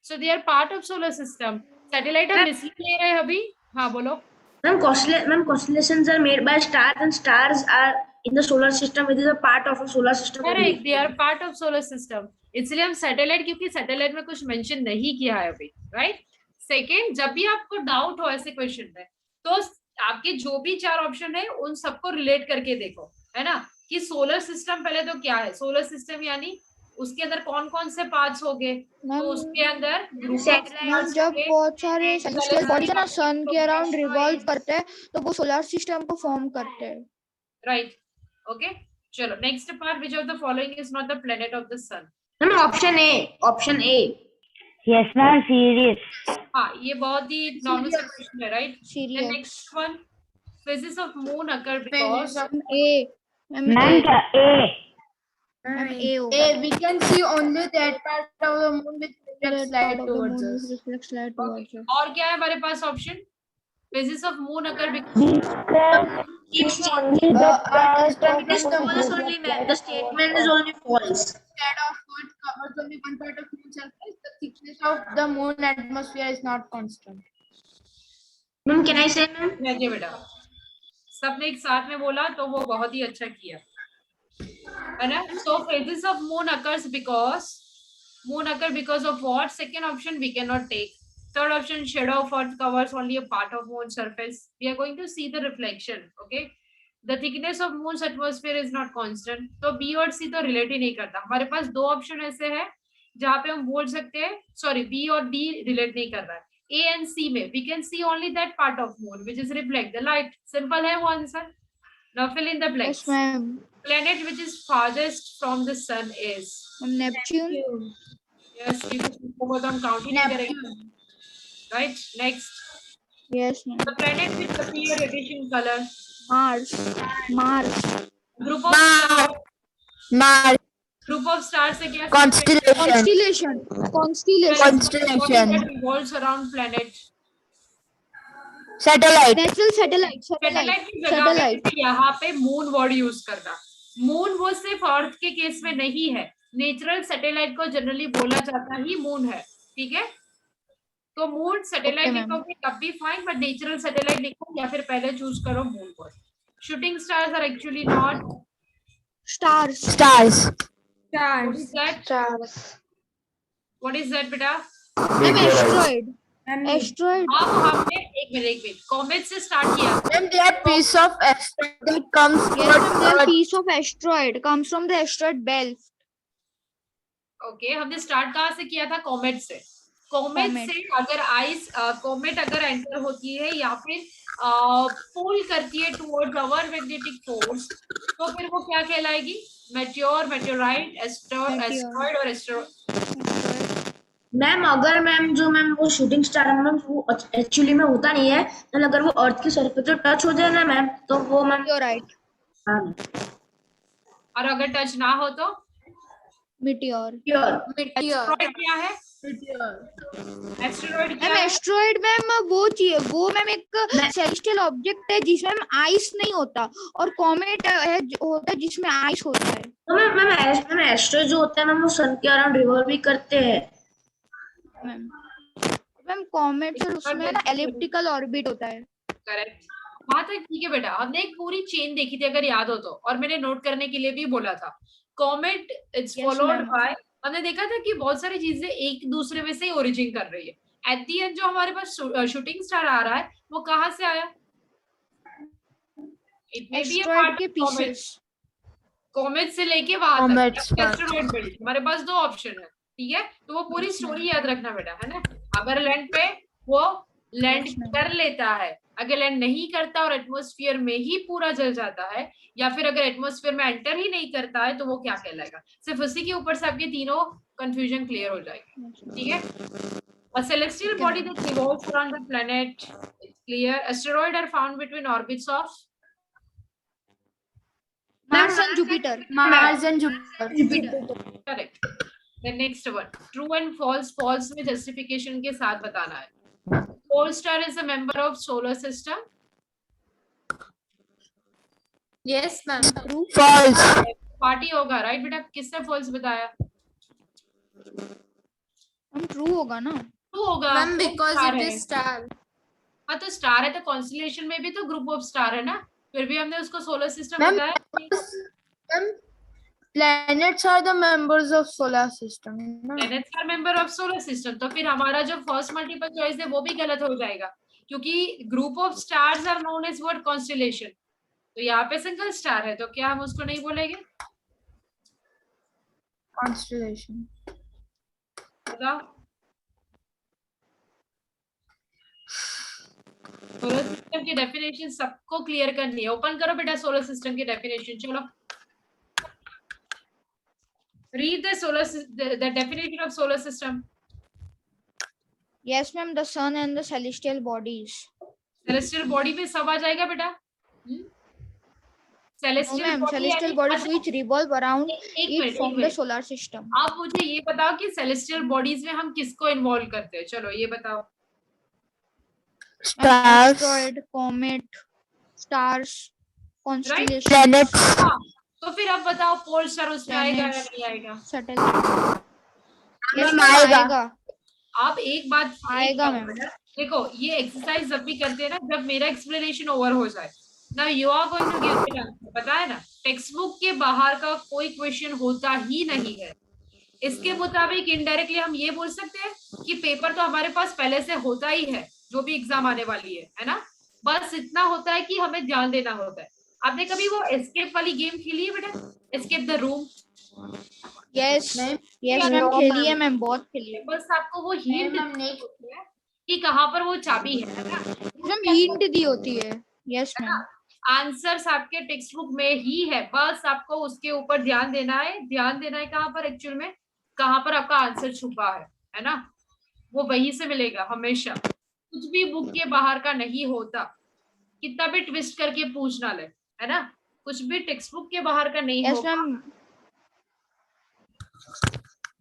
So they are part of solar system. Satellite हम इसलिए ले रहे हैं अभी. हाँ बोलो. Ma'am, constellations are made by stars, and stars are in the solar system. It is a part of a solar system. Correct. They are part of solar system. इसलिए हम सैटेलाइट, क्योंकि सैटेलाइट में कुछ मेंशन नहीं किया है अभी, right? Second, जब भी आपको डाउट हो ऐसे क्वेश्चन में, तो आपके जो भी चार ऑप्शन है उन सबको रिलेट करके देखो, है ना, कि सोलर सिस्टम पहले तो क्या है. सोलर सिस्टम यानी उसके अंदर कौन कौन से पार्ट्स हो गए, तो उसके अंदर मैम जब बहुत सारे सेलेस्टियल बॉडीज ना सन के अराउंड रिवॉल्व करते हैं तो वो सोलर सिस्टम को फॉर्म करते हैं. राइट. ओके, चलो next part. Which of the following is not the planet of the sun? Ma'am, option A. Option A. Yes, ma'am, Sirius. हाँ, ये बहुत ही नॉर्मल सा क्वेश्चन है, right? Sirius. Next one, phases of moon occur Phases because of A. Ma'am, A. Ma'am A होगा. We can see only that part of the moon which reflects light towards us. Reflects light towards us. और क्या है हमारे पास option? Phases of moon occur These can It's only the part of this false only, ma'am. The statement is only false. Instead of what covers only one part of moon surface, the thickness of the moon atmosphere is not constant. Ma'am, can I say, ma'am? देखिए बेटा, सबने एक साथ में बोला तो वो बहुत ही अच्छा किया, है ना? So phases of moon occur because of what? Second option we cannot take. Third option, shadow of earth covers only a part of moon surface. We are going to see the reflection. Okay. The thickness of moon's atmosphere is not constant. तो B और C तो relate ही नहीं करता. हमारे पास दो option ऐसे हैं जहाँ पे हम बोल सकते हैं, sorry, B और D relate नहीं कर रहा है. A and C में we can see only that part of moon which is reflect the light. Simple है वो answer. Now fill in the blanks. Yes, ma'am. Planet which is farthest from the sun is. Neptune. Yes, वो तो हम count ही नहीं करेंगे. Right. Next. Yes, ma'am. The planet with superior radiation color. Mars. Group of stars. Mars. Group of stars से क्या? Constellation. Constellation. That revolves around planet. Satellite. Natural satellite. Satellite की जगह पे यहाँ पे मून वर्ड यूज करना. Moon वो सिर्फ अर्थ के केस में नहीं है. नेचुरल सैटेलाइट को जनरली बोला जाता ही मून है. ठीक है. तो मून सैटेलाइट लिखोगे तब भी फाइन, बट नेचुरल सैटेलाइट लिखो या फिर पहले चूज करो moon word. Shooting stars are actually not Stars. What is that बेटा? Ma'am, asteroid. Asteroid. अब हमने एक मिनट कॉमेट से स्टार्ट किया. Ma'am, they are piece of asteroid that comes Yes, ma'am. The towards piece of asteroid comes from the asteroid belt. Okay हमने start कहाँ से किया था? कॉमेट से. कॉमेट से अगर आइस कॉमेट अगर एंटर होती है या फिर पुल करती है टुवर्ड्स आवर मैग्नेटिक फोर्स, तो फिर वो क्या कहलाएगी? मेटियोर, मेटियोराइट, एस्टेरॉइड और एस्टेरॉइड. मैम अगर मैम जो मैम वो शूटिंग स्टार मैम वो एक्चुअली में होता नहीं है, तो अगर वो अर्थ की सरफेस पे टच हो जाए ना मैम, तो वो मैम Meteorite. हाँ और अगर टच ना हो तो Meteor. एस्टेरॉइड क्या है? एस्टेरॉइड क्या मैम है? एस्ट्रॉइड मैम वो मैम एक सेलेस्टियल ऑब्जेक्ट है जिसमें आइस नहीं होता, और कॉमेट है होता है जिसमें आइस होता है. तो मैम एस्ट्रॉइड जो होता है मैम वो सन के अराउंड रिवॉल्व भी करते हैं. मैम कॉमेट सर उसमें ना एलिप्टिकल ऑर्बिट होता है. करेक्ट. वहां तक ठीक है बेटा. हमने एक पूरी चेन देखी थी अगर याद हो तो, और मैंने नोट करने के लिए भी बोला था. Comet it's followed ma'am. Bye, हमने देखा था कि बहुत सारी चीजें एक दूसरे में से ही ओरिजिन कर रही है. एट दी एंड जो हमारे पास शूटिंग स्टार आ रहा है वो कहाँ से आया? It may be a asteroid part के ऑफ कॉमेट. पीसेस. कॉमेट से लेके वहां Comets तक एस्टेरॉइड बेल्ट. हमारे पास दो ऑप्शन है. ठीक है. तो वो पूरी स्टोरी याद रखना बेटा, है ना? अगर लैंड पे वो लैंड Yes, ma'am. कर लेता है, अगर लैंड नहीं करता और एटमॉस्फेयर में ही पूरा जल जाता है, या फिर अगर एटमॉस्फेयर में एंटर ही नहीं करता है, तो वो क्या कहलाएगा? सिर्फ उसी के ऊपर से आपके तीनों कंफ्यूजन क्लियर हो जाएगी. ठीक है. A celestial body that revolves around the planet. It's clear. Asteroids are found between orbits of Mars and Jupiter. Mars and Jupiter. correct. The next one, true and false. False में justification के साथ बताना है. Pole star is a member of solar system. Yes, ma'am. false. Party होगा, right बेटा? किसने false बताया? हम ट्रू होगा ना. True होगा. Ma'am, because star it है. is star. हाँ तो स्टार है तो कॉन्स्टलेशन में भी तो ग्रुप ऑफ स्टार है ना, फिर भी हमने उसको सोलर सिस्टम Ma'am, बताया. Ma'am, planets are the members of solar system. planets are member of solar system. तो फिर हमारा जो फर्स्ट मल्टीपल चॉइस है वो भी गलत हो जाएगा, क्योंकि group of stars are known as what? Constellation. तो यहाँ पे सिंगल स्टार है, तो क्या हम उसको नहीं बोलेंगे? Constellation. बताओ. सोलर सिस्टम की डेफिनेशन सबको क्लियर करनी है. ओपन करो बेटा सोलर सिस्टम की डेफिनेशन. चलो read the definition of solar system. Yes, ma'am. The sun and the celestial bodies. celestial body में सब आ जाएगा बेटा. Celestial ma'am body celestial bodies which revolve around एक it minute from the solar system. आप मुझे ये बताओ कि सेलेस्टियल बॉडीज में हम किसको इन्वॉल्व करते हैं, चलो ये बताओ। Asteroid, comet, stars, constellation, Planets. हाँ, तो फिर अब बताओ पोल स्टार उसमें आएगा या Planets. नहीं आएगा? satellite. Yes, मैम ma'am, आएगा। आएगा। आप एक बात आएगा मैम। देखो, ये एक्सरसाइज जब भी करते हैं ना, जब मेरा एक्सप्लेनेशन ओवर हो जाए ना, you are going to give it answer, पता है ना। टेक्स्ट बुक के बाहर का कोई क्वेश्चन होता ही नहीं है। इसके मुताबिक इनडायरेक्टली हम ये बोल सकते हैं कि पेपर तो हमारे पास पहले से होता ही है, जो भी एग्जाम आने वाली है ना। बस इतना होता है कि हमें ध्यान देना होता है। आपने कभी वो एस्केप वाली गेम खेली है बेटा, escape the room? Yes, yes No, ma'am खेली है मैम, बहुत खेली है। बस आपको वो हिंट मैम नेक्स्ट कि कहाँ पर वो चाबी है ना। मैम हिंट दी होती है। Yes ma'am. आंसर्स आपके टेक्स्ट बुक में ही है, बस आपको उसके ऊपर ध्यान देना है। ध्यान देना है कहाँ पर, एक्चुअल में कहाँ पर आपका आंसर छुपा है ना, वो वहीं से मिलेगा हमेशा। कुछ भी बुक के बाहर का नहीं होता, कितना भी ट्विस्ट करके पूछना ले, है ना, कुछ भी टेक्स्ट बुक के बाहर का नहीं यस होगा। मैम।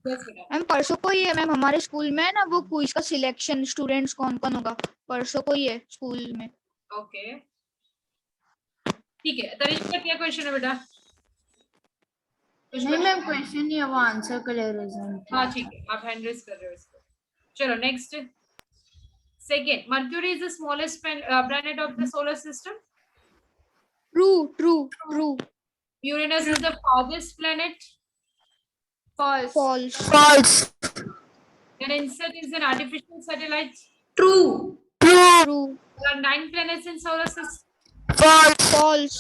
Yes, बेटा। मैम परसों को ही है मैम हमारे स्कूल में है ना वो क्विज का सिलेक्शन, स्टूडेंट्स कौन कौन होगा, परसों को ही है स्कूल में। ओके ठीक है। तनिष्क का क्या क्वेश्चन है बेटा? नहीं मैम क्वेश्चन नहीं है, वो आंसर का ले रहे हैं। हाँ ठीक है, आप हैंड रेज कर रहे हो इसको। चलो next, second, Mercury is the smallest planet of the solar system. True. Uranus is the farthest planet. False. An insect is an artificial satellite. True. There are 9 planets in solar system. False.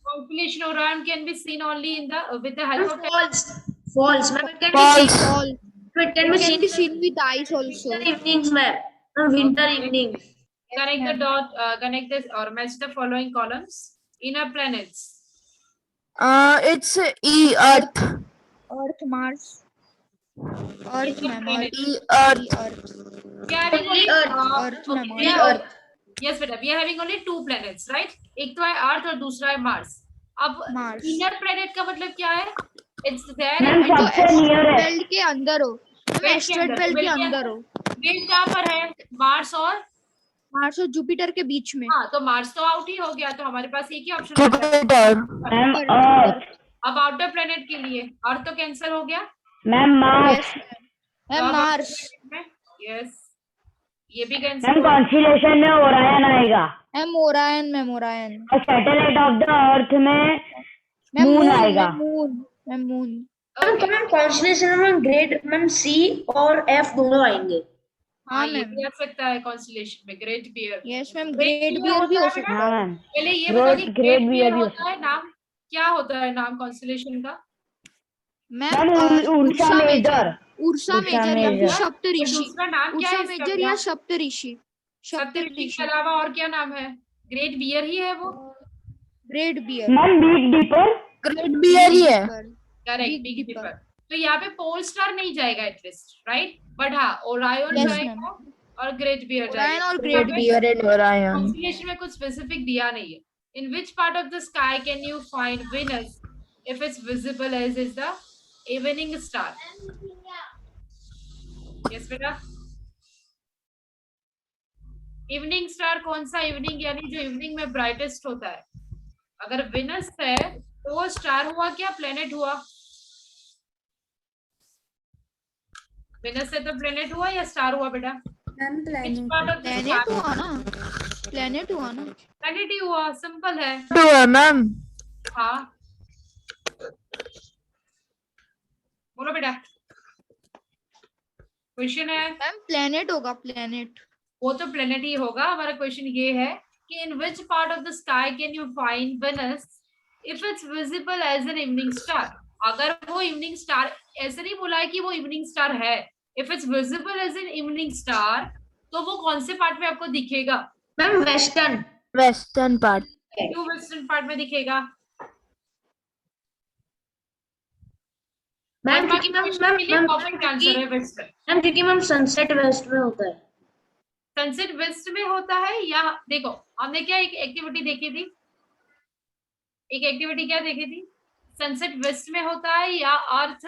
Constellation Orion can be seen only in the with the help of False. Ma'am, it can be seen. It can be seen with eyes also. winter evenings, ma'am. Winter evenings. connect the dot, connect this or match the following columns. Inner planets. It's Earth. Earth, Mars. Earth, ma'am. Earth. We are having only Earth, ma'am. we are- Yes, बेटा, we are having only 2 planets, right? एक तो है अर्थ और दूसरा है Mars. अब Mars. Inner planet का मतलब क्या है? It's there. मैम सबसे नियर है। बेल्ट के अंदर हो, एस्टेरोइड बेल्ट के अंदर हो। बेल्ट कहाँ पर है? मार्स और मार्स और जुपिटर के बीच में। हाँ, तो मार्स तो आउट ही हो गया, तो हमारे पास एक ही ऑप्शन बचा। मैम अर्थ। अब आउटर प्लेनेट के लिए अर्थ तो कैंसिल हो गया। Ma'am Mars. Ma'am Mars. Yes, ये भी कैंसिल। मैम कॉन्स्टेलेशन में ओरायन आएगा मैम ओरायन। और सैटेलाइट ऑफ द अर्थ में मून आएगा। मून। मैम कॉन्स्टेलेशन में ग्रेड मैम सी और एफ दोनों आएंगे। हाँ, हाँ ये मैम। भी आ सकता है कॉन्स्टेलेशन में। Great Bear. Yes ma'am, Great Bear भी हो सकता है। हाँ मैम। पहले ये बताओ कि ग्रेट ग्रेट बियर बियर भी हो होता है नाम, क्या होता है नाम कॉन्स्टेलेशन का? Ma'am Ursa Major. Ursa Major या फिर सप्तऋषि। दूसरा नाम क्या उर्सा है मेजर या सप्तऋषि। सप्तऋषि के अलावा और क्या नाम है? ग्रेट बियर ही है वो। Great Bear. Ma'am Big Dipper. Great Bear ही है। Correct, Big Big Dipper। Dipper. तो यहाँ पे पोल स्टार नहीं जाएगा एटलीस्ट, राइट? बट हाँ, ओरायन Yes, जाएगा और ग्रेट बियर ओरायन जाएगा। और Great Bear and Orion. Constellation में कुछ स्पेसिफिक दिया नहीं है। In which part of the sky can you find Venus if it's visible as is the evening star? Yes बेटा, इवनिंग स्टार कौन सा? इवनिंग यानी जो इवनिंग में ब्राइटेस्ट होता है। अगर विनस है तो वो स्टार हुआ क्या प्लेनेट हुआ? विनस है तो प्लेनेट हुआ या स्टार हुआ बेटा? Ma'am Which part of the planet sky? हुआ ना, प्लेनेट हुआ ना। प्लेनेट ही हुआ, सिंपल है। मैम हाँ, बोलो बेटा, क्वेश्चन है। मैम प्लेनेट होगा, प्लेनेट। वो तो प्लेनेट ही होगा। हमारा क्वेश्चन ये है कि in which part of the sky can you find Venus if it's visible as an evening star? अगर वो इवनिंग स्टार, ऐसे नहीं बोला है कि वो इवनिंग स्टार है, if it's visible as an evening star, तो वो कौन से पार्ट में आपको दिखेगा? Ma'am western part. क्यों वेस्टर्न पार्ट में दिखेगा? मैम क्योंकि परफेक्ट आंसर है वेस्टर्न। मैम क्योंकि मैम सनसेट वेस्ट में होता है। सनसेट वेस्ट में होता है, या देखो हमने क्या एक एक्टिविटी देखी थी, एक एक्टिविटी क्या देखी थी, सनसेट वेस्ट में होता है या अर्थ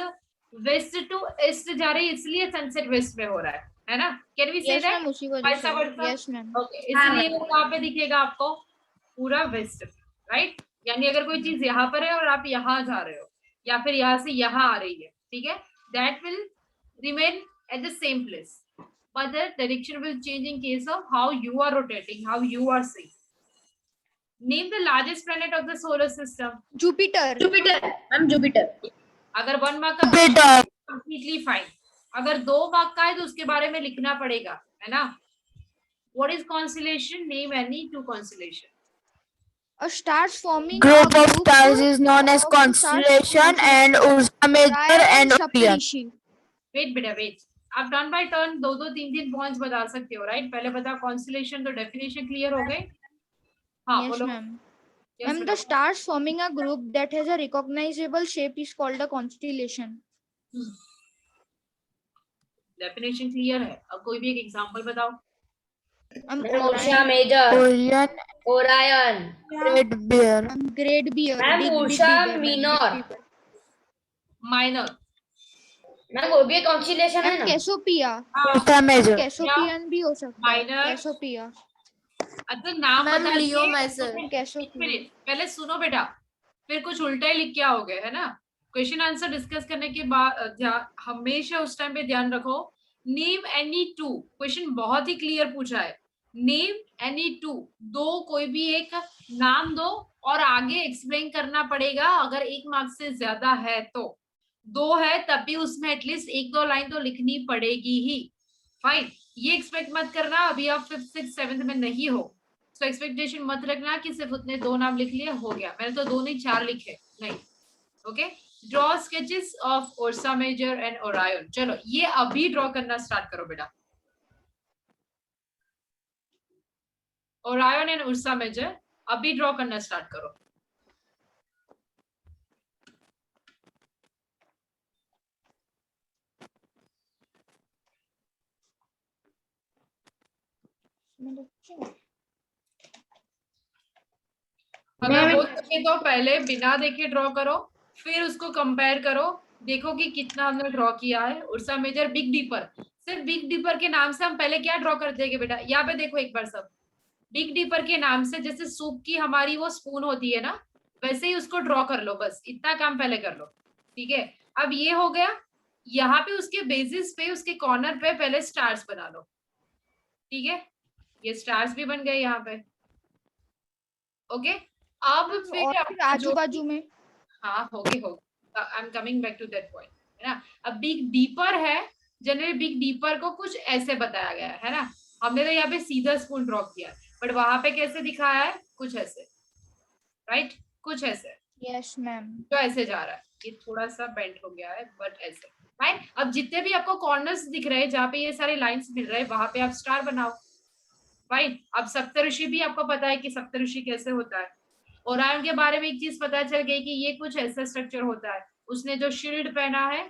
वेस्ट टू ईस्ट जा रही है इसलिए सनसेट वेस्ट में हो रहा है ना? कैन वी से यस दैट? मैम, उसी वजह वैसा से। वैसा यस मैम। ओके, इसलिए वो कहाँ पे दिखेगा आपको, पूरा वेस्ट, राइट? यानी अगर कोई चीज यहाँ पर है और आप यहाँ जा रहे हो या फिर यहाँ से यहाँ आ रही है, ठीक है, that will remain at the same place, but the direction will change in case of how you are rotating, how you are seeing. Name the largest planet of the solar system. Jupiter. Jupiter ma'am, Jupiter. अगर 1 mark का completely fine, अगर 2 mark का है तो उसके बारे में लिखना पड़ेगा, है ना? What is constellation? Name any 2 constellation. A stars forming Group a of stars is known as of constellation and Ursa Major Orion and and Orion. Saptarishi. Wait बेटा वेट, आप टर्न बाय टर्न 2-2 3-3 पॉइंट्स बता सकते हो, right? पहले बता constellation, तो definition clear हो गई? हाँ Yes बोलो। ma'am. Yes, Ma'am, बेटा। the stars forming a group that has a recognizable shape is called a constellation. Definition clear है, अब कोई भी एक एग्जांपल बताओ। Ursa Major, Orion, Orion, Great Bear. Great Bear. Ma'am Big Ursa bear, ma'am, Minor, big bear. Minor. Ma'am वो भी constellation है Ma'am, ना? कैसोपिया। Ursa Major. कैसोपियन भी हो सकता है। Minor. कैसोपिया। अच्छा नाम मैम, बता लियो दीजिए। मेजर। एक कैसोपिया। मिनट पहले सुनो बेटा, फिर कुछ उल्टा ही लिख के आओगे, है ना? क्वेश्चन आंसर डिस्कस करने के बाद हमेशा उस टाइम पे ध्यान रखो, नेम एनी 2, क्वेश्चन बहुत ही क्लियर पूछा है, नेम एनी 2, दो कोई भी एक नाम दो और आगे एक्सप्लेन करना पड़ेगा, अगर 1 मार्क से ज्यादा है तो, 2 है तब भी उसमें एटलीस्ट 1-2 लाइन तो लिखनी पड़ेगी ही, फाइन? ये एक्सपेक्ट मत करना अभी आप 5th 6th 7th में नहीं हो, तो एक्सपेक्टेशन मत रखना कि सिर्फ उतने 2 नाम लिख लिए हो गया, मैंने तो 2 नहीं 4 लिखे, नहीं। Okay, draw sketches of Ursa Major and Orion. चलो ये अभी ड्रॉ करना स्टार्ट करो बेटा, ओरायन एंड उर्सा मेजर अभी ड्रॉ करना स्टार्ट करो। अगर हो सके तो पहले बिना देखे ड्रॉ करो, फिर उसको कंपेयर करो, देखो कि कितना हमने ड्रॉ किया है। उर्सा मेजर बिग डीपर, सिर्फ बिग डीपर के नाम से हम पहले क्या ड्रॉ कर देंगे बेटा, यहाँ पे देखो एक बार सब, बिग डीपर के नाम से जैसे सूप की हमारी वो स्पून होती है ना, वैसे ही उसको ड्रॉ कर लो, बस इतना काम पहले कर लो, ठीक है? अब ये हो गया, यहाँ पे उसके बेसिस पे उसके कॉर्नर पे पहले स्टार्स बना लो, ठीक है? ये स्टार्स भी बन गए यहाँ पे, ओके? अब फिर आजू बाजू में, हाँ होगी I am coming back to that point, है ना? अब बिग डीपर है, जनरली बिग डीपर को कुछ ऐसे बताया गया है ना, हमने तो यहाँ पे सीधा स्पून ड्रॉ किया, बट वहां पे कैसे दिखाया है, कुछ ऐसे, राइट? कुछ ऐसे, यस मैम। तो ऐसे जा रहा है, ये थोड़ा सा बेंड हो गया है बट ऐसे, राइट? अब जितने भी आपको कॉर्नर्स दिख रहे हैं जहाँ पे ये सारे लाइंस मिल रहे हैं, वहां पे आप स्टार बनाओ, राइट? अब सप्तऋषि भी आपको पता है कि सप्तऋषि कैसे होता है, ओरायन के बारे में एक चीज पता चल गई कि ये कुछ ऐसा स्ट्रक्चर होता है, उसने जो शील्ड पहना है,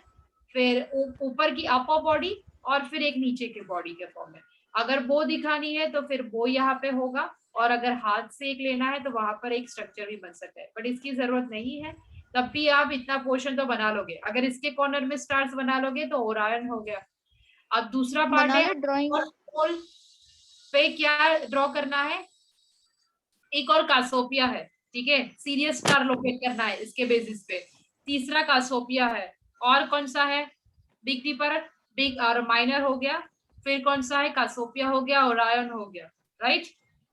फिर ऊपर की अपर बॉडी और फिर एक नीचे के बॉडी के फॉर्म में, अगर बो दिखानी है तो फिर बो यहाँ पे होगा, और अगर हाथ से एक लेना है तो वहां पर एक स्ट्रक्चर भी बन सकता है, बट इसकी जरूरत नहीं है, तब भी आप इतना पोर्शन तो बना लोगे, अगर इसके कॉर्नर में स्टार्स बना लोगे तो ओरायन हो गया। अब दूसरा पार्ट है ड्राइंग पे क्या ड्रॉ करना है, एक और कासोपिया है, ठीक है? सीरियस स्टार लोकेट करना है इसके बेसिस पे, तीसरा कासोपिया है, और कौन सा है, बिग डीपर, बिग और माइनर हो गया, फिर कौन सा है, कासोपिया हो गया, ओरायन हो गया, राइट?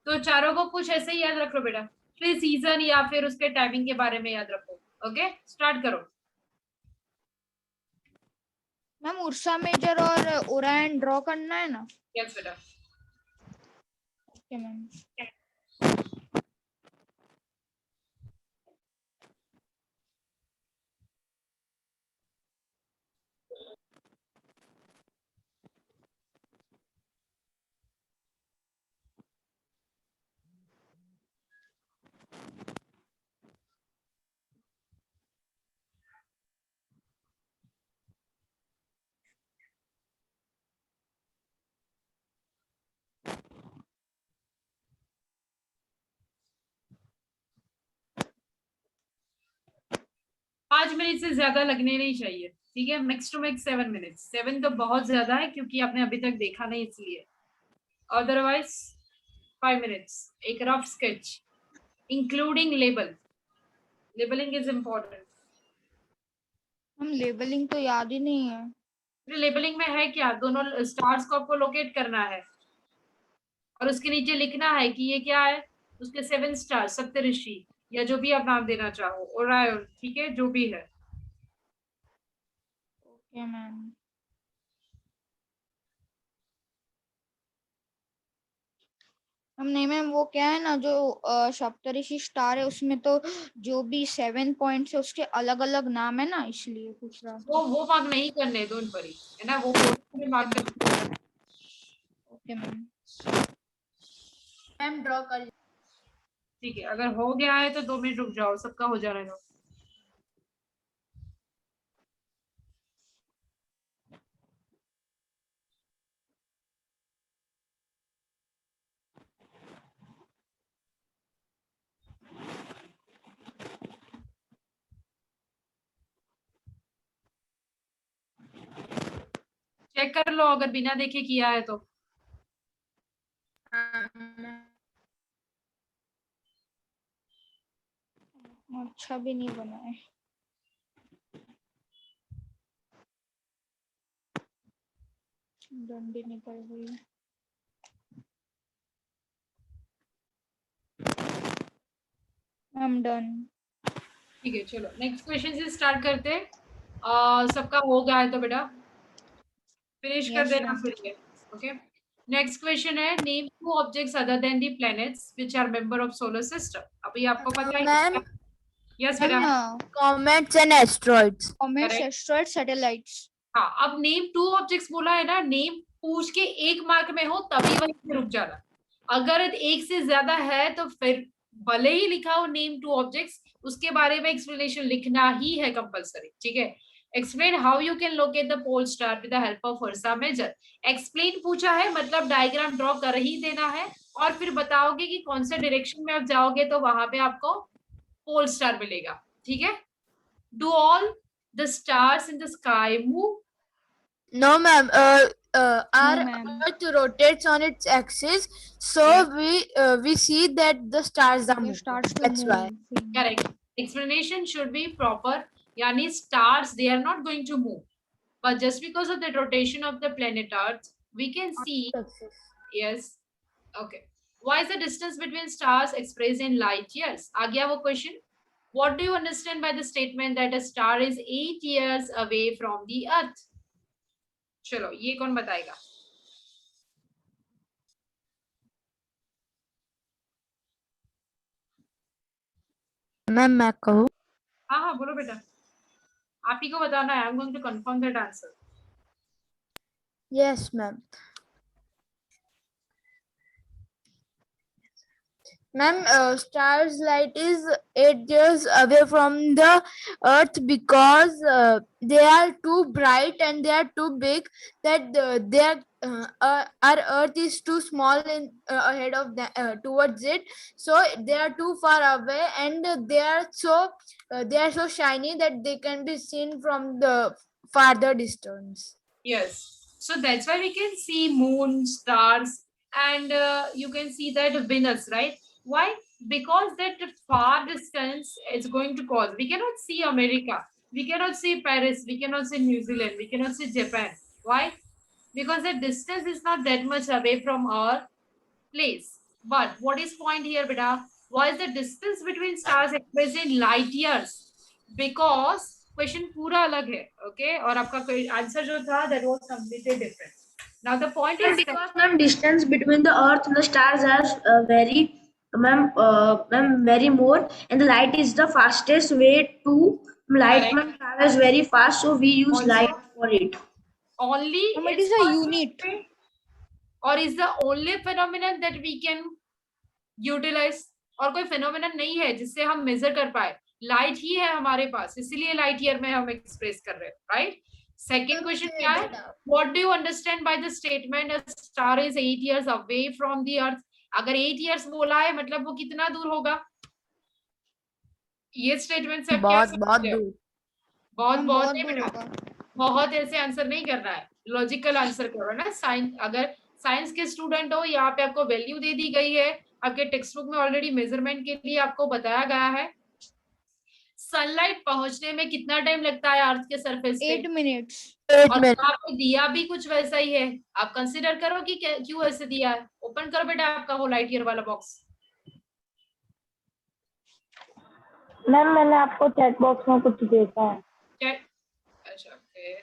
तो चारों को कुछ ऐसे ही याद रखो बेटा, फिर सीजन या फिर उसके टाइमिंग के बारे में याद रखो, ओके? स्टार्ट करो। मैम उर्सा मेजर और ओरायन ड्रॉ करना है ना? यस बेटा। Okay ma'am. 5 मिनट से ज्यादा लगने नहीं चाहिए, ठीक है। मैक्स टू मैक्स 7 मिनट, 7 तो बहुत ज्यादा है क्योंकि आपने अभी तक देखा नहीं इसलिए, अदरवाइज 5 मिनट्स। एक rough sketch including label, labelling is important. हम लेबलिंग तो याद ही नहीं है। लेबलिंग में है क्या, दोनों स्टार्स को आपको लोकेट करना है और उसके नीचे लिखना है कि ये क्या है, उसके 7 स्टार, सप्तऋषि या जो भी आप नाम देना चाहो, ओरायन, ठीक है, जो भी है। Okay ma'am. हम नहीं मैम, वो क्या है ना, जो सप्तऋषि स्टार है उसमें तो जो भी 7 पॉइंट्स है उसके अलग अलग नाम है ना, इसलिए पूछ रहा था। वो मार्क नहीं करने दो, पर है ना, वो मार्क करने। Okay ma'am. मैम ड्रॉ कर ठीक है, अगर हो गया है तो 2 मिनट रुक जाओ, सबका हो जाने दो। चेक कर लो अगर बिना देखे किया है तो। अच्छा भी नहीं बना है। डंडी निकल गई। I'm done. ठीक है, चलो नेक्स्ट क्वेश्चन से स्टार्ट करते हैं। सबका हो गया है तो बेटा फिनिश कर Yes, देना ma'am. फिर ये। ओके, नेक्स्ट क्वेश्चन है, name 2 objects other than the planets which are member of solar system. अभी आपको पता है मैम यस बेटा, comets and asteroids. Comets, Correct. asteroids, satellites. हाँ, अब नेम 2 ऑब्जेक्ट्स बोला है ना, नेम पूछ के 1 मार्क में हो तभी वहीं पे रुक जाना। अगर 1 से ज्यादा है तो फिर भले ही लिखा हो नेम 2 ऑब्जेक्ट्स, उसके बारे में एक्सप्लेनेशन लिखना ही है कंपलसरी, ठीक है। Explain how you can locate the pole star with the help of Ursa Major. Explain पूछा है मतलब डायग्राम ड्रॉ कर ही देना है और फिर बताओगे कि कौन से डायरेक्शन में आप जाओगे तो वहां पे आपको पोल स्टार मिलेगा, ठीक है। Do all the stars in the sky move? No, ma'am. Our ma'am. Earth rotates on its axis, so we see that the stars are The moving. stars to That's why. move. Correct. Explanation should be proper. Yani stars, they are not going to move, but just because of the rotation of the planet Earth, we can see. Axis. Yes. Okay. Why is the distance between stars expressed in light years? आ गया वो question. What do you understand by the statement that a star is 8 years away from the Earth? चलो ये कौन बताएगा? Ma'am मैं कहूँ? हाँ हाँ बोलो बेटा, आप ही को बताना है। I'm going to confirm that answer. Yes, ma'am. Ma'am, star's light is 8 years away from the Earth because they are too bright and they are too big that our Earth is too small in ahead of the towards it. So they are too far away and they are so shiny that they can be seen from the farther distance. Yes. So that's why we can see moon, stars, and you can see that Venus, right? Why? Because that far distance is going to cause. We cannot see America. We cannot see Paris. We cannot see New Zealand. We cannot see Japan. Why? Because the distance is not that much away from our place. But what is point here, beta? Why is the distance between stars expressed in light years? Because question पूरा अलग है, okay, और आपका answer जो था that was completely different. Now the point is because ma'am distance between the earth and the stars are very more, and the light is the fastest way to light. Correct. Ma'am travels very fast, so we use Also, light for it. only It is a unit. or is the only phenomenon that we can utilize, और कोई phenomenon नहीं है जिससे हम major कर पाए, light ही है हमारे पास, इसीलिए लाइट ईयर में हम एक्सप्रेस कर रहे हैं, राइट। सेकेंड क्वेश्चन क्या है, what do you understand by the statement a star is 8 years away from the earth? अगर 8 years बोला है मतलब वो कितना दूर होगा? ये स्टेटमेंट से बहुत दूर। बहुत मैम बहुत बहुत नहीं दूर बेटा, होगा। बहुत ऐसे आंसर नहीं करना है, लॉजिकल आंसर करो ना। साइंस, अगर साइंस के स्टूडेंट हो, यहाँ पे आपको वैल्यू दे दी गई है, आपके टेक्स्ट बुक में ऑलरेडी मेजरमेंट के लिए आपको बताया गया है। सनलाइट पहुंचने में कितना टाइम लगता है अर्थ के सरफेस पे? 8 मिनट्स। और यहाँ पे दिया भी कुछ वैसा ही है, आप कंसिडर करो कि क्यों ऐसे दिया है। ओपन करो बेटा आपका वो लाइट ईयर वाला बॉक्स। मैम मैंने आपको चैट बॉक्स में कुछ भेजा है। अच्छा ओके,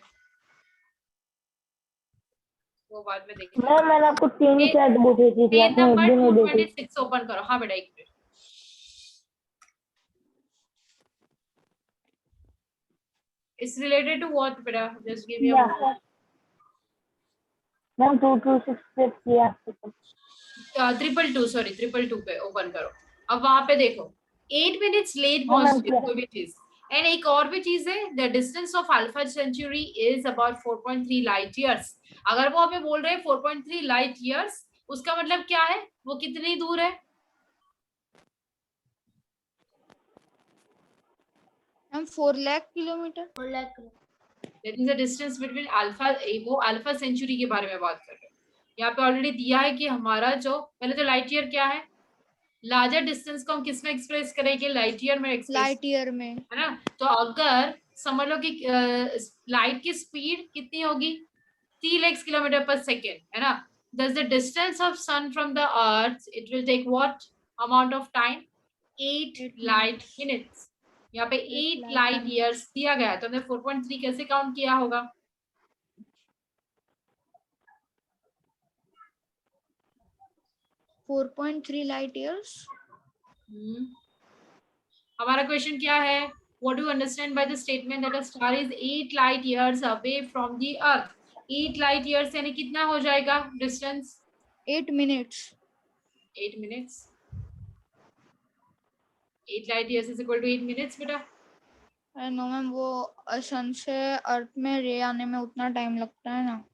वो बाद में देखेंगे। मैम मैंने आपको 3 चैट बुक भेजी थी, पेज आपने एक नंबर भी नहीं देखी। 226 ओपन करो। हाँ बेटा एक minute, it's related to what बेटा, just give me a moment. Ma'am 226 पे किया आपको। 222 सॉरी 222 पे ओपन करो। अब वहां पे देखो 8 मिनट्स लेट हाँ, मैम, पहुंचती है कोई भी चीज। एंड एक और भी चीज है, the distance of Alpha Centauri is about 4.3 light years. अगर वो हमें बोल रहे हैं 4.3 लाइट ईयर्स, उसका मतलब क्या है, वो कितनी दूर है? Ma'am 4 lakh kilometre. That is the distance between alpha, वो अल्फा सेंचुरी के बारे में बात कर रहे हैं। यहाँ पे ऑलरेडी दिया है कि हमारा जो पहले तो लाइट ईयर क्या है, लार्जर डिस्टेंस को हम किस में एक्सप्रेस करेंगे? लाइट ईयर में एक्सप्रेस, लाइट ईयर में। है ना। तो अगर समझ लो कि लाइट की स्पीड कितनी होगी, 3 लाख किलोमीटर पर सेकेंड, है ना। Thus the distance of sun from the earth, it will take what amount of time? 8 light minutes. यहाँ पे 8 लाइट ईयर्स दिया गया है, तो हमने 4.3 कैसे काउंट किया होगा? Four 4.3 light years. हमारा क्वेश्चन क्या है? What do you understand by the statement that a star is 8 light years away from the earth? 8 light years यानी कितना हो जाएगा distance? 8 minutes. 8 minutes. 8 light years is equal to 8 minutes बेटा। No ma'am, वो सन से अर्थ में रे आने में उतना टाइम लगता है ना।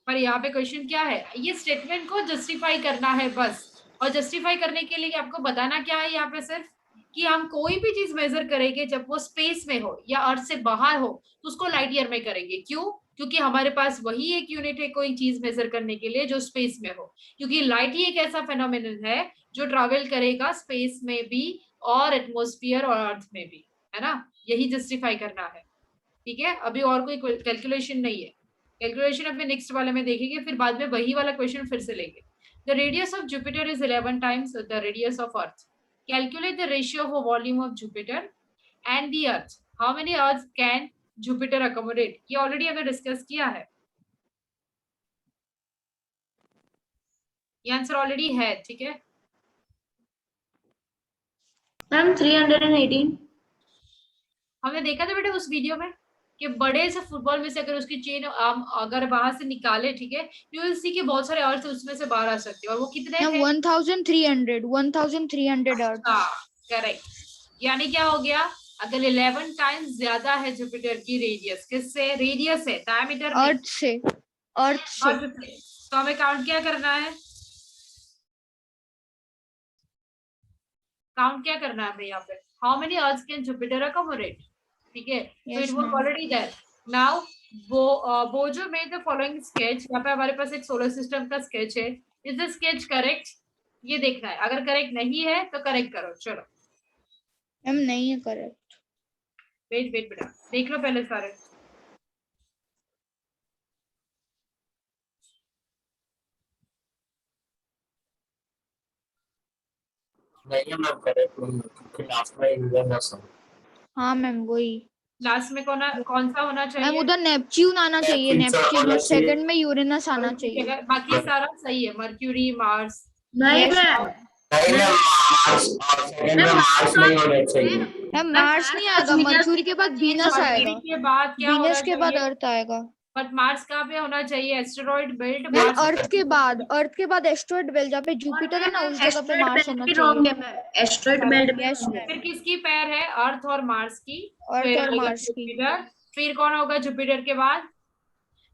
पर यहाँ पे क्वेश्चन क्या है, ये स्टेटमेंट को जस्टिफाई करना है बस। और जस्टिफाई करने के लिए आपको बताना क्या है यहाँ पे सिर्फ, कि हम कोई भी चीज मेजर करेंगे जब वो स्पेस में हो या अर्थ से बाहर हो, तो उसको लाइट ईयर में करेंगे। क्यों? क्योंकि हमारे पास वही एक यूनिट है कोई चीज मेजर करने के लिए जो स्पेस में हो। क्योंकि लाइट ही एक ऐसा फेनोमेनन है जो ट्रेवल करेगा स्पेस में भी और एटमोस्फियर और अर्थ में भी, है ना। यही जस्टिफाई करना है, ठीक है। अभी और कोई कैलकुलेशन नहीं है, कैलकुलेशन अपने नेक्स्ट वाले में देखेंगे, फिर बाद में वही वाला क्वेश्चन फिर से लेंगे। The radius of Jupiter is 11 times the radius of earth. Calculate the ratio of volume of Jupiter and the earth. How many earth can Jupiter accommodate? ये ऑलरेडी हमने डिस्कस किया है, ये आंसर ऑलरेडी है, ठीक है। मैम 318। हमने देखा था बेटा उस वीडियो में कि बड़े से फुटबॉल में से अगर उसकी चेन अगर बाहर से निकाले, ठीक है, यू विल सी कि बहुत सारे अर्थ उसमें से बाहर आ सकते हैं, और वो कितने मैम थे? 1300 अर्थ। करेक्ट। यानी क्या हो गया, अगर 11 टाइम्स ज्यादा है जुपिटर की रेडियस, किससे? रेडियस है, डायमीटर अर्थ से। तो हमें काउंट क्या करना है? काउंट क्या करना है हमें यहाँ पे? How many earth can Jupiter accommodate, ठीक है। तो it was already there. Now Boojho made the following sketch. यहाँ पे हमारे पास एक सोलर सिस्टम का स्केच है। Is the sketch correct? ये देखना है, अगर करेक्ट नहीं है तो करेक्ट करो। चलो मैम नहीं है करेक्ट। वेट बेटा, देख लो पहले सारे। नहीं मैम करेक्ट क्योंकि लास्ट में यूरेनस है। हाँ मैम वही। लास्ट में कौन सा होना चाहिए? मैम उधर नेपच्यून आना चाहिए, नेपच्यून, और सेकंड में यूरेनस आना चाहिए। बाकी सारा सही है, मर्क्यूरी, मार्स। नहीं Yes, मैम, नहीं मैम मार्स और सेकंड में मार्स नहीं होना चाहिए। मैम मार्स नहीं आएगा, मर्क्यूरी के बाद वीनस आएगा, के बाद क्या होना वीनस के बाद चाहिए? अर्थ आएगा। बट मार्स कहाँ पे होना चाहिए? Asteroid belt. मैम अर्थ के बाद एस्टेरॉइड बेल्ट, जहाँ पे जुपिटर है ना उस जगह पे मार्स होना चाहिए। एस्ट्रॉइड बेल्ट भी यस फिर किसकी पैर है? अर्थ और मार्स की। अर्थ फिर और आएगा मार्स की। जुपिटर। फिर कौन होगा जुपिटर के बाद?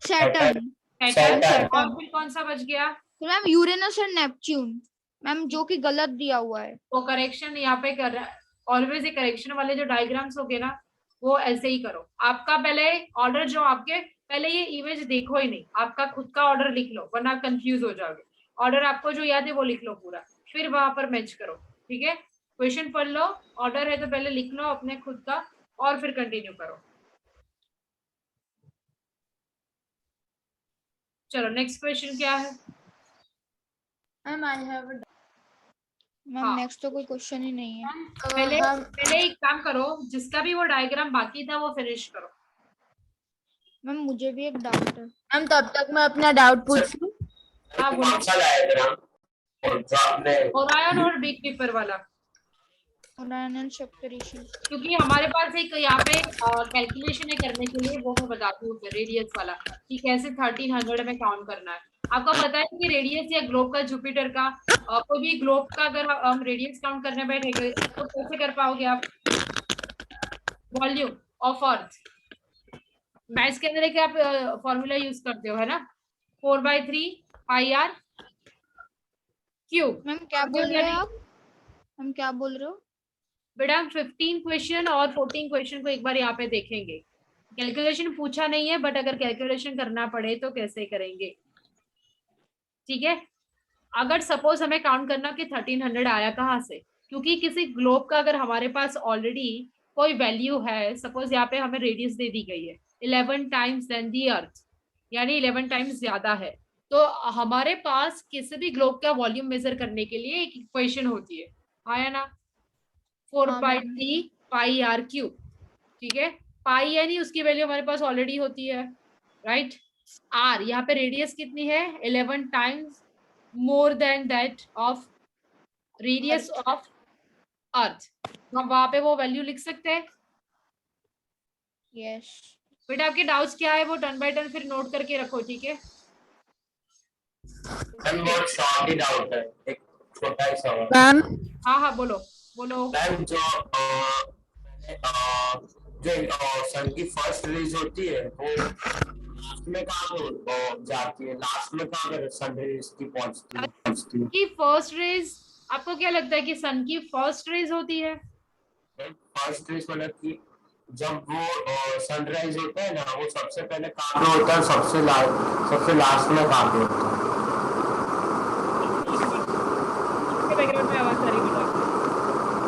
सैटर्न। सैटर्न। और फिर कौन सा बच गया? तो मैम यूरेनस और नेपच्यून, मैम जो कि गलत दिया हुआ है। वो करेक्शन यहाँ पे कर रहा है। ऑलवेज ये करेक्शन वाले जो डायग्राम्स हो गए ना, वो ऐसे ही करो। आपका पहले ऑर्डर जो आपके, पहले ये इमेज देखो ही नहीं, आपका खुद का ऑर्डर लिख लो वरना कंफ्यूज हो जाओगे। ऑर्डर आपको जो याद है वो लिख लो पूरा, फिर वहां पर मैच करो, ठीक है। क्वेश्चन पढ़ लो, ऑर्डर है तो पहले लिख लो अपने खुद का और फिर कंटिन्यू करो। चलो नेक्स्ट क्वेश्चन क्या है? मैम आई हैव मैम हाँ। नेक्स्ट तो कोई क्वेश्चन ही नहीं है। पहले एक काम करो, जिसका भी वो डायग्राम बाकी था वो फिनिश करो। मैम मुझे भी एक डाउट है। मैम तब तक मैं अपना डाउट पूछ लूं। हाँ बोलो। कौन सा डायग्राम जो आपने ओरायन और बिग पीपर वाला, ओरायन सप्तऋषि। क्योंकि हमारे पास एक यहाँ पे कैलकुलेशन है करने के लिए, वो मैं बताती हूँ रेडियस वाला कि कैसे 1300 में काउंट करना है। आपको पता है कि रेडियस या ग्लोब का, जुपिटर का कोई भी ग्लोब का अगर हम रेडियस काउंट करने बैठेंगे तो कैसे कर पाओगे आप? वॉल्यूम ऑफ अर्थ, मैथ्स के अंदर एक आप फॉर्मूला यूज करते हो है ना, 4/3 पाई आर क्यूब। मैम क्या बोल रहे हो आप? हम क्या बोल रहे हो? बेटा हम 15 क्वेश्चन और 14 क्वेश्चन को एक बार यहाँ पे देखेंगे। कैलकुलेशन पूछा नहीं है, बट अगर कैलकुलेशन करना पड़े तो कैसे करेंगे, ठीक है। अगर सपोज हमें काउंट करना कि 1300 आया कहाँ से, क्योंकि किसी ग्लोब का अगर हमारे पास ऑलरेडी कोई वैल्यू है, सपोज यहाँ पे हमें रेडियस दे दी गई है 11 टाइम्स देन दी अर्थ, यानी 11 टाइम्स ज्यादा है, तो हमारे पास किसी भी ग्लोब का वॉल्यूम मेजर करने के लिए एक इक्वेशन होती है, आया ना, 4/3 पाई आर क्यूब, ठीक है। पाई यानी उसकी वैल्यू हमारे पास ऑलरेडी होती है, राइट। आर यहाँ पे रेडियस कितनी है, 11 times more than that of radius of earth, हम वहां पे वो वैल्यू लिख सकते हैं। यस। बेटा आपके डाउट्स क्या है वो टर्न बाय टर्न फिर नोट करके रखो, ठीक है। मैम बहुत शॉर्ट ही डाउट है, एक छोटा ही सवाल। मैम हाँ हाँ बोलो बोलो। मैम जो सन की फर्स्ट रेज होती है वो लास्ट में कहाँ को जाती है, लास्ट में कहाँ पर सन रेज की पहुंचती है? कि फर्स्ट रेज, आपको क्या लगता है कि सन की फर्स्ट रेज होती है? फर्स्ट रेज मतलब कि जब वो सनराइज होता है ना, वो सबसे पहले कहाँ पे होता है, सबसे लास्ट में कहाँ पे होता है? बैकग्राउंड में आवाज आ रही है,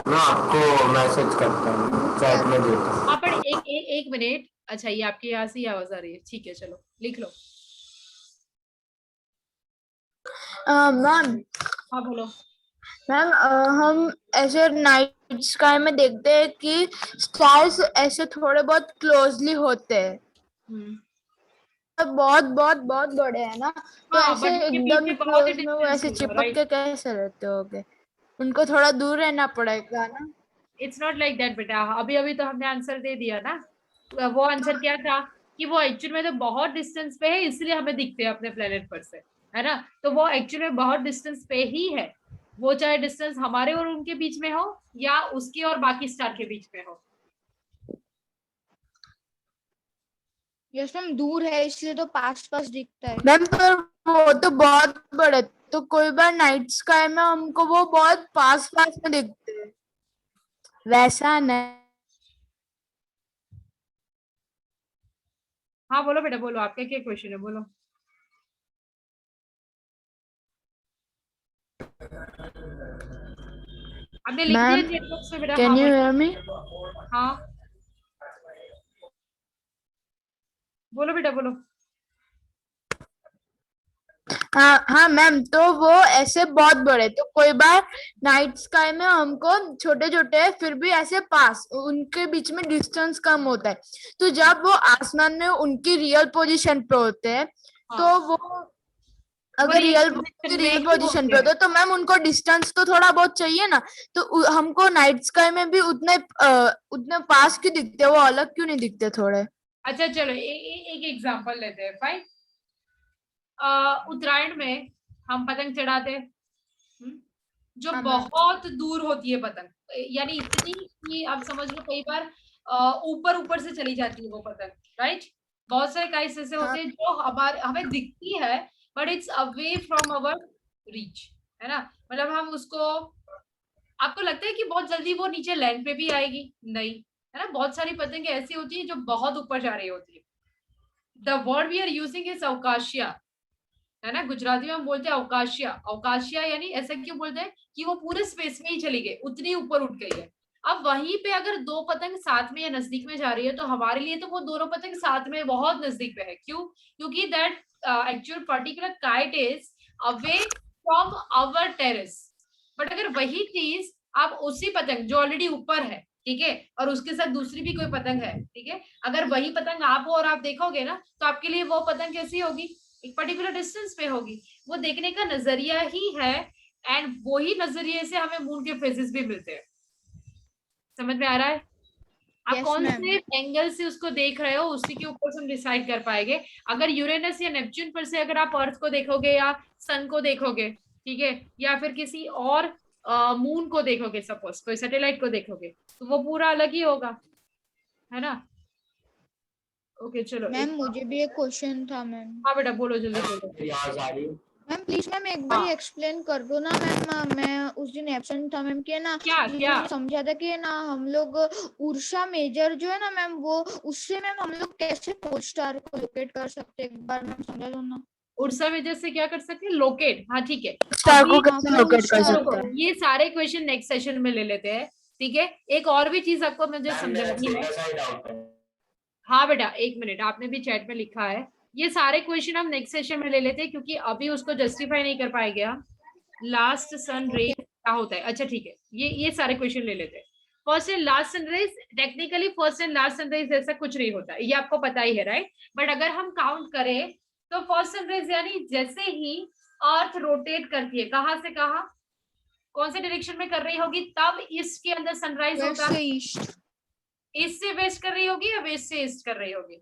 मैं आपको मैसेज करता हूँ, चैट में देता हूँ। हाँ पर एक मिनट, अच्छा ये आपके यहाँ से ही आवाज आ रही है, ठीक है चलो लिख लो। मैम हाँ बोलो। मैम हम ऐसे नाइट स्काई में देखते हैं कि स्टार्स ऐसे थोड़े बहुत क्लोजली होते हैं, बहुत बहुत बहुत बड़े हैं ना, तो हाँ, ऐसे but उनके एकदम बीच में बहुत ही क्लोज में वो distance ऐसे होगा, चिपक right? के कैसे रहते होंगे? उनको थोड़ा दूर रहना पड़ेगा ना। इट्स नॉट लाइक दैट बेटा, अभी अभी तो हमने आंसर दे दिया ना। वो आंसर क्या था कि वो एक्चुअल में तो बहुत डिस्टेंस पे है, इसलिए हमें दिखते हैं अपने प्लेनेट पर से, है ना। तो वो एक्चुअल में बहुत डिस्टेंस पे ही है, वो चाहे डिस्टेंस हमारे और उनके बीच में हो या उसके और बाकी स्टार के बीच में हो। यस मैम, दूर है इसलिए तो पास पास दिखता है। मैम पर वो तो बहुत बड़े, तो कोई बार नाइट स्काई में हमको वो बहुत पास पास में दिखते हैं, वैसा नहीं। हाँ बोलो बेटा बोलो, आपका क्या क्वेश्चन है बोलो। आपने लिख दिया मैम चैट बॉक्स में बेटा? कैन हाँ यू बोलो। Hear me? हाँ बोलो बेटा बोलो। हाँ हाँ मैम, तो वो ऐसे बहुत बड़े, तो कोई बार नाइट स्काई में हमको छोटे छोटे फिर भी ऐसे पास, उनके बीच में डिस्टेंस कम होता है, तो जब वो आसमान में उनकी रियल पोजीशन पे होते हैं, तो हाँ, वो अगर रियल position में रियल ही पोजीशन होते पे होते हैं। हैं, तो मैम उनको डिस्टेंस तो थोड़ा बहुत चाहिए ना, तो हमको नाइट स्काई में भी उतने पास क्यों दिखते हैं, वो अलग क्यों नहीं दिखते थोड़े? अच्छा चलो एक एग्जांपल लेते हैं, फाइन। उत्तरायण में हम पतंग चढ़ाते हैं, जो हाँ, बहुत दूर होती है पतंग, यानी इतनी कि आप समझ लो कई बार ऊपर ऊपर से चली जाती है वो पतंग, राइट। बहुत सारे काइट्स ऐसे होते हैं जो हमें दिखती है but it's away from our reach, है ना। मतलब हम उसको, आपको लगता है कि बहुत जल्दी वो नीचे लैंड पे भी आएगी? नहीं, है ना, बहुत सारी पतंगे ऐसी होती है जो बहुत ऊपर जा रही होती है। The word we are using is अवकाशिया, है ना, गुजराती में हम बोलते हैं अवकाशिया। अवकाशिया यानी ऐसा क्यों बोलते हैं कि वो पूरे स्पेस में ही चली गई, उतनी ऊपर उठ गई है। अब वहीं पे अगर दो पतंग साथ में या नजदीक में जा रही है तो हमारे लिए तो वो दोनों पतंग साथ में बहुत नजदीक पे है। क्यों? क्योंकि that actual particular kite is away from our terrace. But अगर वही चीज आप उसी पतंग जो ऑलरेडी ऊपर है, ठीक है, और उसके साथ दूसरी भी कोई पतंग है, ठीक है, अगर वही पतंग आप हो और आप देखोगे ना, तो आपके लिए वो पतंग कैसी होगी? एक पर्टिकुलर डिस्टेंस पे होगी। वो देखने का नजरिया ही है, एंड वही नजरिए से हमें मून के फेजेस भी मिलते हैं। समझ में आ रहा है? आप Yes, कौन ma'am. से एंगल से उसको देख रहे हो, उसी के ऊपर से हम डिसाइड कर पाएंगे। अगर यूरेनस या नेपच्यून पर से अगर आप अर्थ को देखोगे या सन को देखोगे, ठीक है, या फिर किसी और मून को देखोगे, सपोज कोई सैटेलाइट को देखोगे, तो वो पूरा अलग ही होगा, है ना। ओके चलो। मैम मुझे भी एक क्वेश्चन था मैम। हाँ बेटा बोलो, जल्दी बोलो। मेरी आवाज आ रही है? मैम प्लीज मैम एक बार हाँ। एक्सप्लेन कर दो ना मैम, मैं उस दिन एब्सेंट था मैम, कि ना क्या क्या? मैंने समझा था कि ना हम लोग उर्सा मेजर जो है ना मैम, वो उससे मैम हम लोग कैसे पोल स्टार को लोकेट कर सकते हैं, एक बार मैम समझा दो ना। उर्सा मेजर से क्या कर सकते हैं? लोकेट। हाँ ठीक है, स्टार को अभी कैसे लोकेट कर स्टार सकते को। हैं? ये सारे क्वेश्चन नेक्स्ट सेशन में ले लेते हैं, ठीक है। एक और भी चीज आपको मुझे मैम, मेरा समझानी है। छोटा सा ही डाउट है। हाँ बेटा एक मिनट, आपने भी चैट में लिखा है। ये सारे क्वेश्चन हम नेक्स्ट सेशन में ले लेते हैं, क्योंकि अभी उसको जस्टिफाई नहीं कर पाएंगे हम। लास्ट सन रे क्या होता है? अच्छा ठीक है, ये सारे क्वेश्चन ले लेते हैं। First and last sunrise, technically first and last sunrise ऐसा कुछ नहीं होता, ये आपको पता ही है, राइट। बट अगर हम काउंट करें तो फर्स्ट सनराइज यानी जैसे ही अर्थ रोटेट करती है, कहाँ से कहाँ, कौन से डायरेक्शन में कर रही होगी, तब ईस्ट के अंदर सनराइज वेस्ट होता से है। ईस्ट। ईस्ट से वेस्ट कर रही होगी या वेस्ट से ईस्ट कर रही होगी?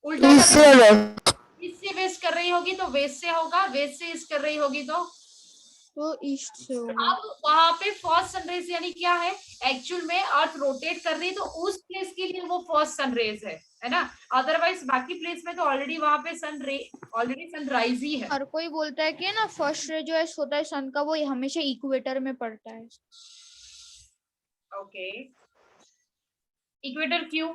उल्टा ईस्ट कर से रही वेस्ट। ईस्ट से वेस्ट कर रही होगी तो वेस्ट से होगा, वेस्ट से ईस्ट कर रही होगी तो ईस्ट से होगा। अब वहां पे फर्स्ट सनरेज यानी क्या है? एक्चुअल में अर्थ रोटेट कर रही है तो उस प्लेस के लिए वो फर्स्ट सनरेज है ना। अदरवाइज बाकी प्लेस में तो ऑलरेडी वहां पे ऑलरेडी सनराइज ही है। हर कोई बोलता है कि ना फर्स्ट रे जो है होता है सन का, वो हमेशा इक्वेटर में पड़ता है। ओके, इक्वेटर क्यों?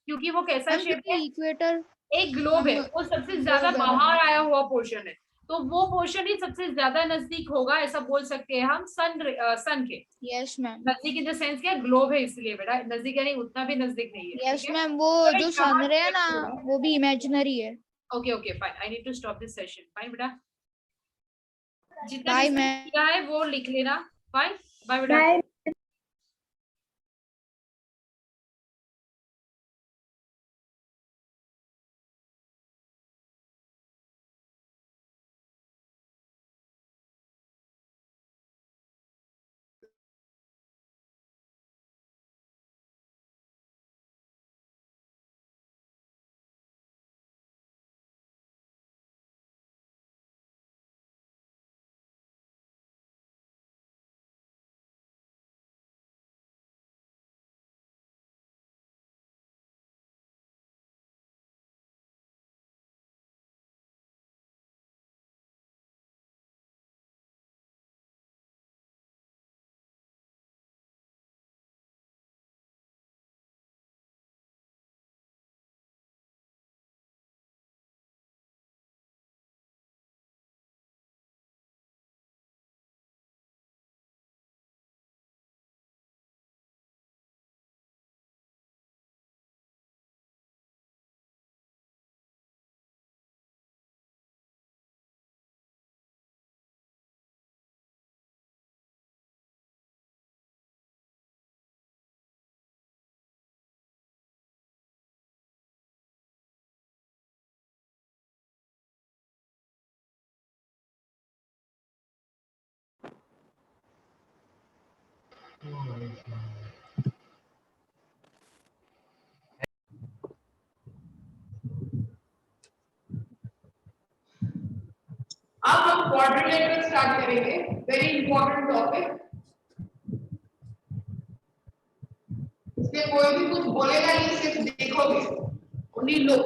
क्योंकि वो कैसा शेप है? इक्वेटर एक ग्लोब है, वो सबसे ज्यादा globe है। बाहर आया हुआ पोर्शन है, तो वो पोर्शन ही सबसे ज्यादा नजदीक होगा, ऐसा बोल सकते हैं हम सन के। Yes ma'am. नजदीक इन द सेंस क्या, ग्लोब है इसलिए बेटा, नजदीक यानी उतना भी नजदीक नहीं है। यस ठीक है? मैम, वो तो जो यहाँ सन रे है ना check करो। वो भी इमेजिनरी है। Okay okay fine, I need to stop this session. Fine बेटा, जितना बाय discuss मैम। किया है वो लिख लेना। फाइन, बाय बेटा। अब हम क्वाड्रिलेटरल स्टार्ट करेंगे, वेरी इंपॉर्टेंट टॉपिक। इसमें कोई भी कुछ बोलेगा नहीं, सिर्फ देखोगे, only look,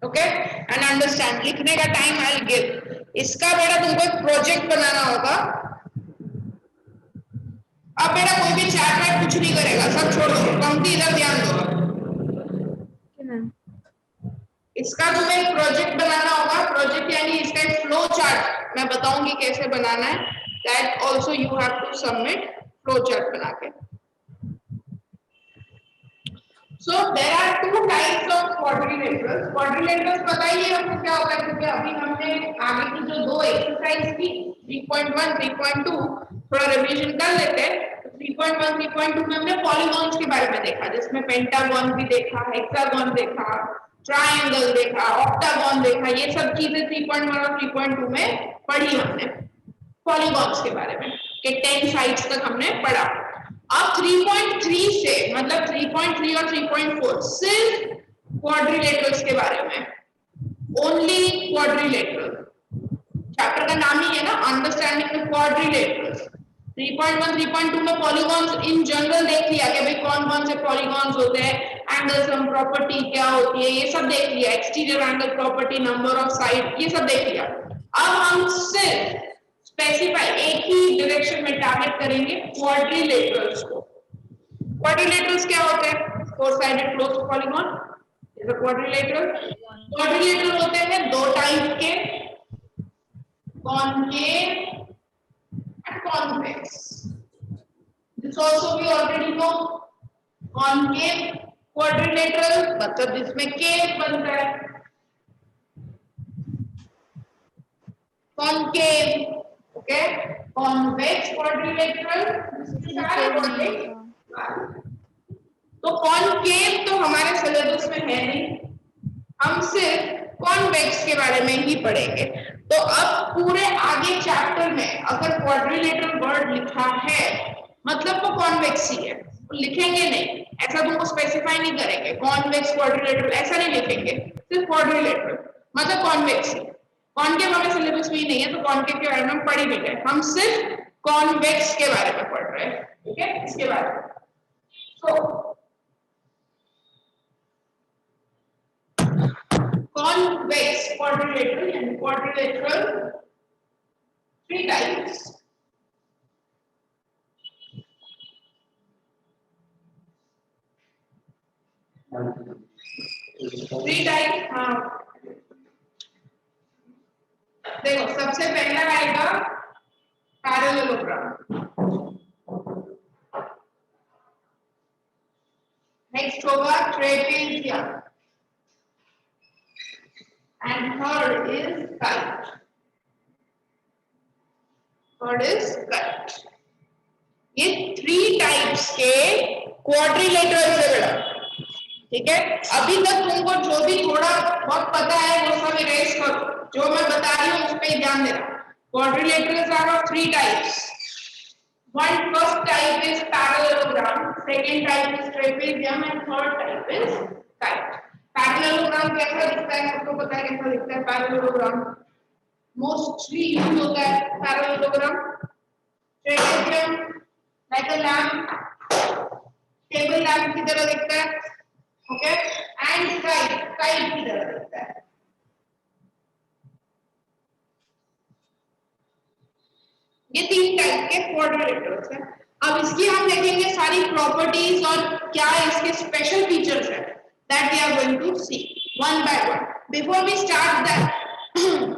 okay and understand. लिखने का टाइम आई विल गिव। इसका बेटा तुमको एक प्रोजेक्ट बनाना होगा, अब बेटा कोई भी चैट वैट कुछ नहीं करेगा, सब छोड़ो, पंक्ति इधर ध्यान दो। मैम इसका तुम्हें एक प्रोजेक्ट बनाना होगा, प्रोजेक्ट यानी इसका एक फ्लो चार्ट मैं बताऊंगी कैसे बनाना है, that also you have to submit flow chart बना के। So there are two types of quadrilaterals. Quadrilaterals बताइए आपको क्या होता है, क्योंकि अभी हमने आगे की जो दो एक्सरसाइज की 3.1 3.2 थोड़ा रिवीजन कर लेते हैं। 3.1 3.2 में हमने पॉलीगॉन्स के बारे में देखा, जिसमें पेंटागन भी देखा, हेक्सागन देखा, ट्रायंगल देखा, ऑक्टागन देखा, ये सब चीजें 3.1 और 3.2 में पढ़ी हमने पॉलीगॉन्स के बारे में, कि 10 साइड्स तक हमने पढ़ा। अब 3.3 से मतलब 3.3 और 3.4 सिर्फ क्वाड्रिलेटरल्स के बारे में, ओनली क्वाड्रिलेटरल। चैप्टर का नाम ही है ना, अंडरस्टैंडिंग द क्वाड्रिलेटरल्स। 3.1 3.2 में पॉलीगॉन्स इन जनरल देख लिया कि भाई कौन कौन से पॉलीगॉन्स होते हैं, एंगल सम प्रॉपर्टी क्या होती है, ये सब देख लिया, exterior angle property, number of side, ये सब देख लिया। अब हम सिर्फ स्पेसिफाई एक ही डायरेक्शन में टारगेट करेंगे क्वाड्रिलेटरल्स को। क्वाड्रिलेटरल्स क्या होते हैं? Four sided closed polygon is a quadrilateral. Quadrilateral होते हैं दो टाइप के, concave and convex. This also we already know. Concave quadrilateral मतलब जिसमें केव बनता है, कॉनकेव, ओके। कॉन्वेक्स क्वाड्रिलेटरल, तो कॉनकेव तो हमारे सिलेबस में है नहीं, हम सिर्फ कॉन्वेक्स के बारे में ही पढ़ेंगे। तो अब पूरे आगे चैप्टर में अगर क्वाड्रिलेटरल वर्ड लिखा है मतलब वो कॉन्वेक्स ही है, तो लिखेंगे नहीं, ऐसा तुमको स्पेसिफाई नहीं करेंगे कॉन्वेक्स क्वाड्रिलेटरल, ऐसा नहीं लिखेंगे, सिर्फ क्वाड्रिलेटरल मतलब कॉन्वेक्स ही। कॉनकेव हमें सिलेबस में ही नहीं है, तो कॉनकेव के बारे में हम पढ़ ही नहीं रहे, हम सिर्फ कॉन्वेक्स के बारे में पढ़ रहे हैं, ठीक है, इसके बारे में। तो convex quadrilateral and quadrilateral three types. Three types, हाँ देखो, सबसे पहला आएगा पैरेललोग्राम, नेक्स्ट होगा trapezium, and third is kite. Third is kite. ये थ्री टाइप्स के क्वाड्रिलेटरल से बेटा, ठीक है। अभी तक तुमको जो भी थोड़ा बहुत पता है वो सब इरेज करो, जो मैं बता रही हूँ उस पे ध्यान देना। Quadrilaterals are of three types. One first type is parallelogram, second type is trapezium, and third type is kite. Parallelogram कैसा दिखता है, सबको पता है कैसा दिखता है पैरेललोग्राम, मोस्टली यूज होता है पैरेललोग्राम। ट्रेपेजियम लाइक अ लैम्प, टेबल लैम्प की तरह दिखता है, ओके, एंड काइट काइट की तरह दिखता है। ये तीन टाइप के क्वाड्रिलेटरल्स हैं। अब इसकी हम देखेंगे सारी प्रॉपर्टीज और क्या इसके स्पेशल फीचर्स हैं, that we are going to see one by one. Before we start that,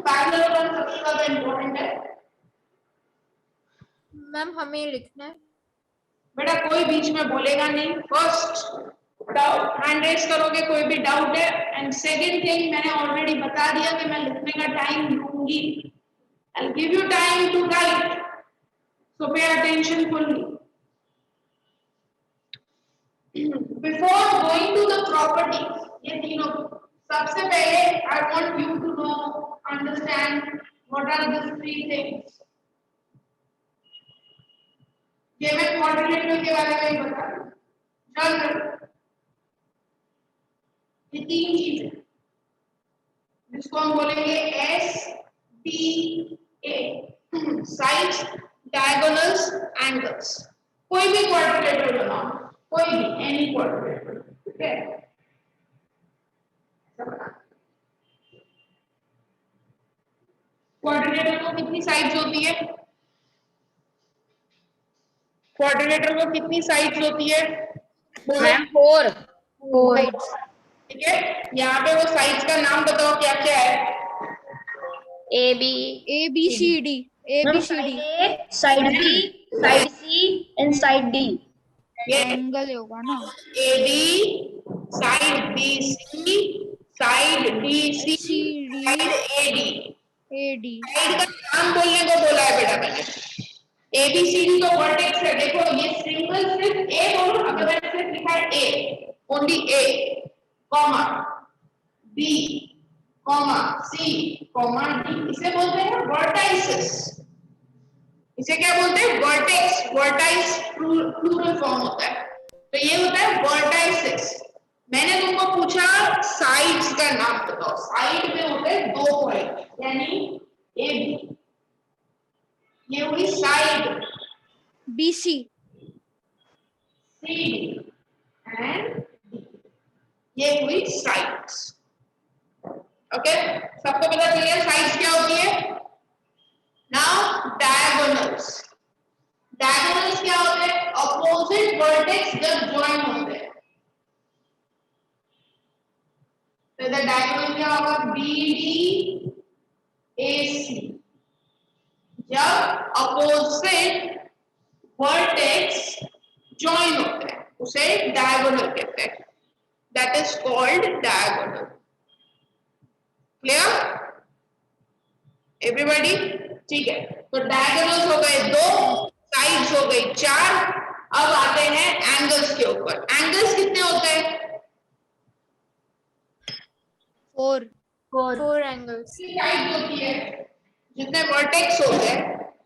parallelogram सबसे ज्यादा important है। मैम हमें लिखना है बेटा, कोई बीच में बोलेगा नहीं, फर्स्ट हैंड रेज करोगे कोई भी डाउट है, एंड सेकंड थिंग मैंने ऑलरेडी बता दिया कि मैं लिखने का टाइम लूंगी, I'll give you time to write, so pay attention fully. Before going to the properties, ये तीनों, सबसे पहले I want you to know, understand what are these three things. ये मैं क्वाड्रिलेटरल के बारे में ही बता रही हूँ। जनरल, ये तीन चीजें जिसको हम बोलेंगे SPA, साइड्स, डायगोनल्स, एंगल्स। कोई भी क्वाड्रिलेटरल बनाओ, कोई भी एनी क्वाड्रिलेटरल, ठीक है। क्वाड्रिलेटरल को कितनी साइड्स होती है? क्वाड्रिलेटरल में कितनी साइड्स होती है? मैम 4 ठीक है, यहाँ पे वो साइड्स का नाम बताओ क्या क्या है? A B C D side B side C and side D. ये एंगल होगा ना। A B, side B C, side D C, side A D. Side का नाम बोलने को बोला है बेटा मैंने। ए बी सी डी तो वर्टेक्स है, देखो ये सिंगल सिर्फ ए बोलो, अगर मैंने सिर्फ लिखा है ए, ओनली ए, कॉमा बी, कॉमा सी, कॉमा डी, इसे बोलते हैं वर्टाइसेस। इसे क्या बोलते हैं? वर्टेक्स। वर्टाइस प्लूरल फॉर्म होता है, तो ये होता है वर्टाइसेस। मैंने तुमको पूछा साइड्स का नाम बताओ। साइड में होते हैं 2 पॉइंट, यानी ए बी, ये हुई side B C C and D, ये हुई साइड्स। ओके, सबको पता चल गया साइड्स क्या होती है? Now diagonals. डायगोनल्स क्या होते हैं? अपोजिट वर्टेक्स जब ज्वाइन होते हैं, तो इधर डायगोनल क्या होगा? बी डी ए सी। जब अपोजिट वर्टेक्स ज्वाइन होते हैं उसे डायगोनल कहते हैं, that is called diagonal. Clear everybody? ठीक है, तो डायगोनल्स हो गए 2, साइड्स हो गई 4। अब आते हैं एंगल्स के ऊपर। एंगल्स कितने होते हैं? 4 angles. साइड्स होती है, जितने वर्टेक्स होते हैं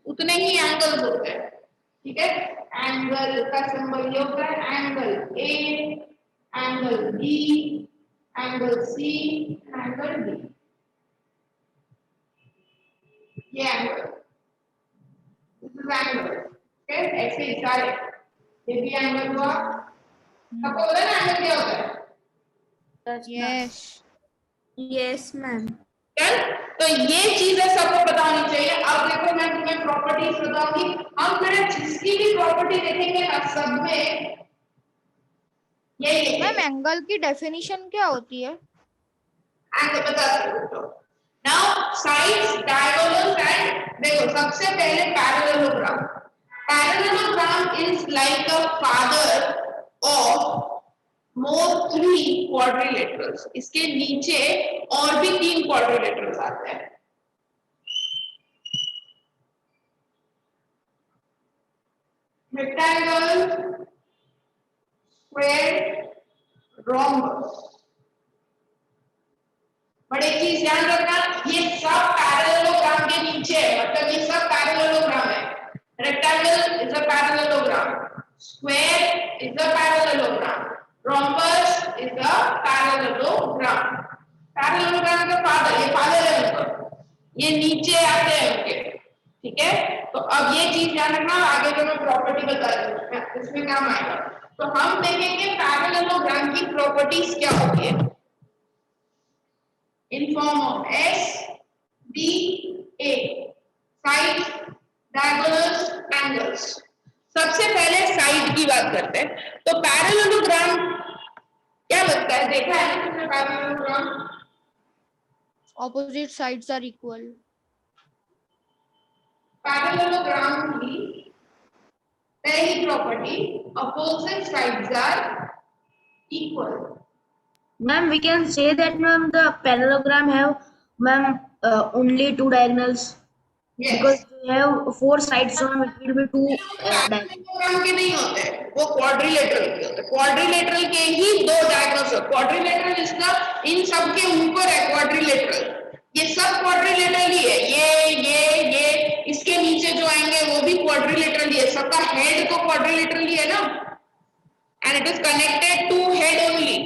उतने ही एंगल्स होते हैं। ठीक है, एंगल का सिंबल ये होता है, angle A, angle B, angle C, angle D. ये angle, this is angle. Okay, ऐसे ही सारे, ये भी एंगल हुआ। आपको पता है ना एंगल क्या होता है? Yes ma'am. चल, तो ये चीजें सबको पता होनी चाहिए। अब देखो मैं तुम्हें प्रॉपर्टीज बताऊंगी। हम फिर जिसकी भी प्रॉपर्टी देखेंगे ना, सब में यही मैम एंगल की डेफिनेशन क्या होती है? एंगल बता सकते हो। नाउ साइड्स, डायगोनल्स एंड देखो सबसे पहले parallelogram. Parallelogram is like a father of more 3 quadrilaterals. इसके नीचे और भी 3 क्वाड्रिलेटरल्स आते हैं। Rectangle, square, rhombus. बट एक चीज ध्यान रखना, ये सब पैरेललोग्राम के नीचे है, मतलब ये सब पैरेललोग्राम है। Rectangle is a parallelogram, square is a parallelogram, rhombus is a parallelogram. Parallelogram का फादर, ये फादर है उनका, ये नीचे आते हैं उनके। ठीक है, तो अब ये चीज ध्यान रखना, आगे जो मैं प्रॉपर्टी बता रही हूँ इसमें काम आएगा। तो हम देखेंगे पैरेललोग्राम की प्रॉपर्टीज क्या होती है in form of S B A, side, diagonals, angles. सबसे पहले साइड की बात करते हैं। तो पैरेललोग्राम क्या लगता है? देखा है ना तुमने parallelogram? Opposite sides are equal. Parallelogram की पहली property, opposite sides are equal. Ma'am, we can say that ma'am the parallelogram have only 2 diagonals. Yes. Because they have 4 sides, so it will be 2 diagonals. Parallelogram के नहीं होते, वो quadrilateral के होते हैं। Quadrilateral के ही 2 डायगोनल्स होते हैं। क्वाड्रिलेटरल इसका इन सब के ऊपर है क्वाड्रिलेटरल, ये सब क्वाड्रिलेटरल ही है। ये इसके नीचे जो आएंगे वो भी क्वाड्रिलेटरल ही है। सबका हेड तो क्वाड्रिलेटरल ही है ना, and it is connected to head only.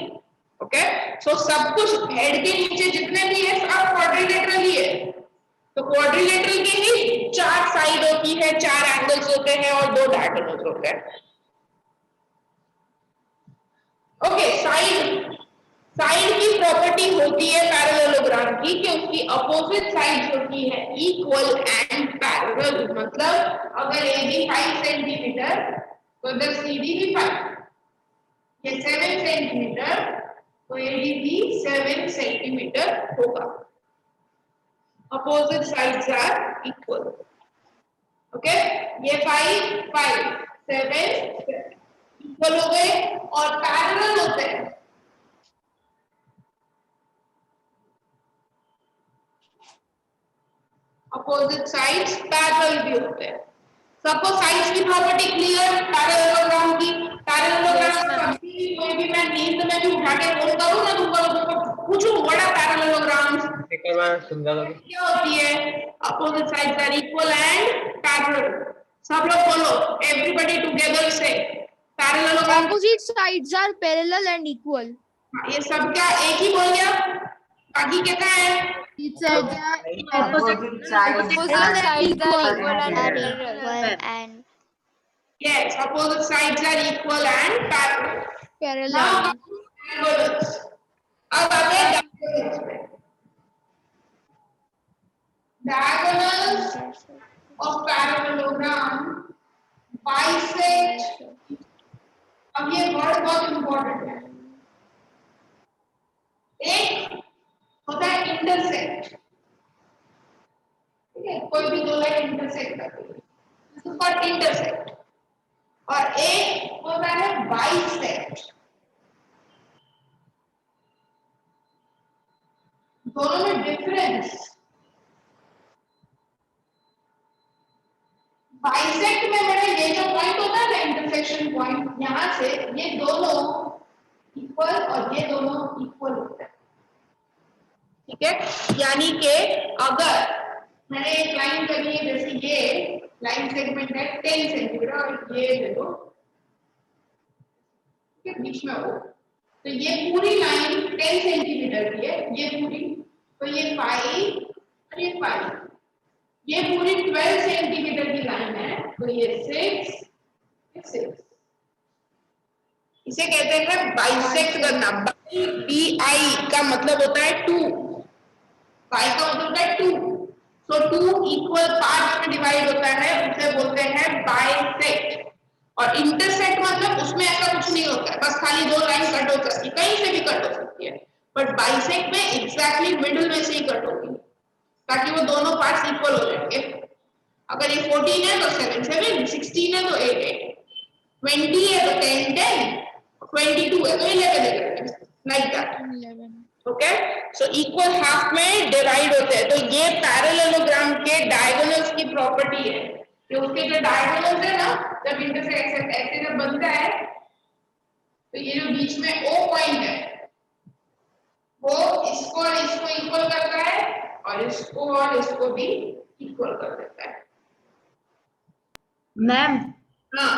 Okay, so सब कुछ हेड के नीचे जितने भी है सब क्वाड्रिलेटरल ही है। तो क्वाड्रिलेटरल के ही 4 साइड होती है, 4 एंगल्स होते हैं और 2 डायगोनल्स होते हैं। ओके, साइड की प्रॉपर्टी होती है पैरेललोग्राम की कि उसकी अपोजिट साइड होती है इक्वल एंड पैरेलल। मतलब अगर ए बी 5 सेंटीमीटर तो इधर CD भी 5, ये 7 सेंटीमीटर, तो AD भी 7 सेंटीमीटर होगा। Opposite sides are equal. Okay, ये 5 5 7 इक्वल हो गए और पैरेलल होते हैं। Opposite sides पैरेलल भी होते हैं। सबको साइड्स की प्रॉपर्टी क्लियर? पैरेललोग्राम की, पैरेललोग्राम कभी कोई भी मैं नींद में भी उठा के फोन करूँ ना तुमको पूछूं व्हाट आर पैरेललोग्राम्स, एक बार समझा दो क्या होती है? Opposite sides are equal and parallel. सब लोग बोलो, एवरीबॉडी टुगेदर से parallelogram. Opposite sides are parallel and equal. ये सब क्या एक ही बोल गया? बाकी क्या है? Opposite sides are equal and parallel. Yes, opposite sides are equal and parallel. Parallel. Now diagonals. अब आते हैं diagonals में। Diagonals of parallelogram bisect. अब ये वर्ड बहुत इंपॉर्टेंट है। एक होता है इंटरसेक्ट, ठीक है, कोई भी दो लाइन इंटरसेक्ट करती है, दिस इज कॉल्ड इंटरसेक्ट। और एक होता है बाइसेक्ट, दोनों में डिफरेंस। बाइसेक्ट में मेरा ये जो पॉइंट होता है ना इंटरसेक्शन पॉइंट, यहां से ये दोनों इक्वल और ये दोनों इक्वल होते हैं, ठीक है। यानी कि अगर मैंने एक लाइन करी है, जैसे ये लाइन सेगमेंट है 10 सेंटीमीटर और ये देखो बीच में हो, तो ये पूरी लाइन 10 सेंटीमीटर की है, ये पूरी, तो ये 5 और ये 5, ये पूरी 12 सेंटीमीटर की लाइन है, तो ये 6। इसे कहते हैं बाइसेक्ट करना। BI का मतलब होता है 2, बाई का मतलब होता है 2, सो 2 इक्वल पार्ट्स में डिवाइड होता है, उसे बोलते हैं बाइसेक्ट। और इंटरसेक्ट मतलब उसमें ऐसा कुछ नहीं होता है, बस खाली दो लाइन कट हो सकती है, कहीं से भी कट हो सकती है, बट बाइसेक्ट में एग्जैक्टली मिडिल में से ही कट होगी, ताकि वो दोनों पार्ट्स इक्वल हो जाएंगे। अगर ये 14 है तो 7 7, 16 है तो 8 8, 20 है तो 10 10, 22 है तो 11 11, like that. Okay, so equal half में डिवाइड होते हैं। तो ये पैरेललोग्राम के डायगोनल्स की प्रॉपर्टी है कि उसके जो डायगोनल्स है ना, जब इंटरसेक्शन ऐसे जब बनता है तो ये जो बीच में O पॉइंट है वो इसको और इसको इक्वल करता है और इसको भी इक्वल कर देता है। मैम हाँ,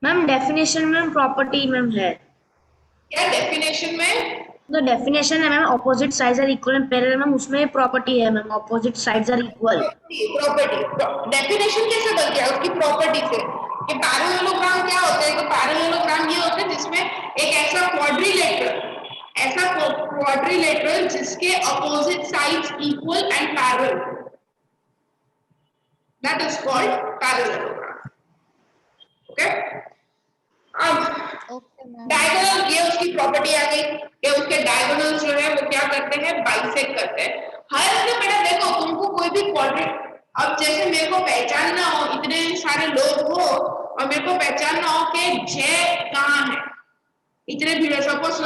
मैम डेफिनेशन में प्रॉपर्टी मैम है क्या डेफिनेशन में? तो डेफिनेशन है ma'am opposite sides are equal and parallel, ma'am उसमें प्रॉपर्टी है ma'am opposite sides are equal. Property definition कैसे बन गया उसकी प्रॉपर्टी से कि पैरेललोग्राम क्या होते हैं? तो पैरेललोग्राम ये होते हैं जिसमें एक ऐसा क्वाड्रिलेटरल जिसके opposite sides equal and parallel, that is called parallelogram. Okay, अब डायगोनल, ये उसकी प्रॉपर्टी आ गई कि उसके डायगोनल्स जो है वो क्या करते हैं? बाइसेक्ट करते हैं। हर में बेटा देखो तुमको कोई भी क्वाड्रेंट, अब जैसे मेरे को पहचानना हो, इतने सारे लोग हो और मेरे को पहचानना हो कि जय कहाँ है, इतने भीड़, suppose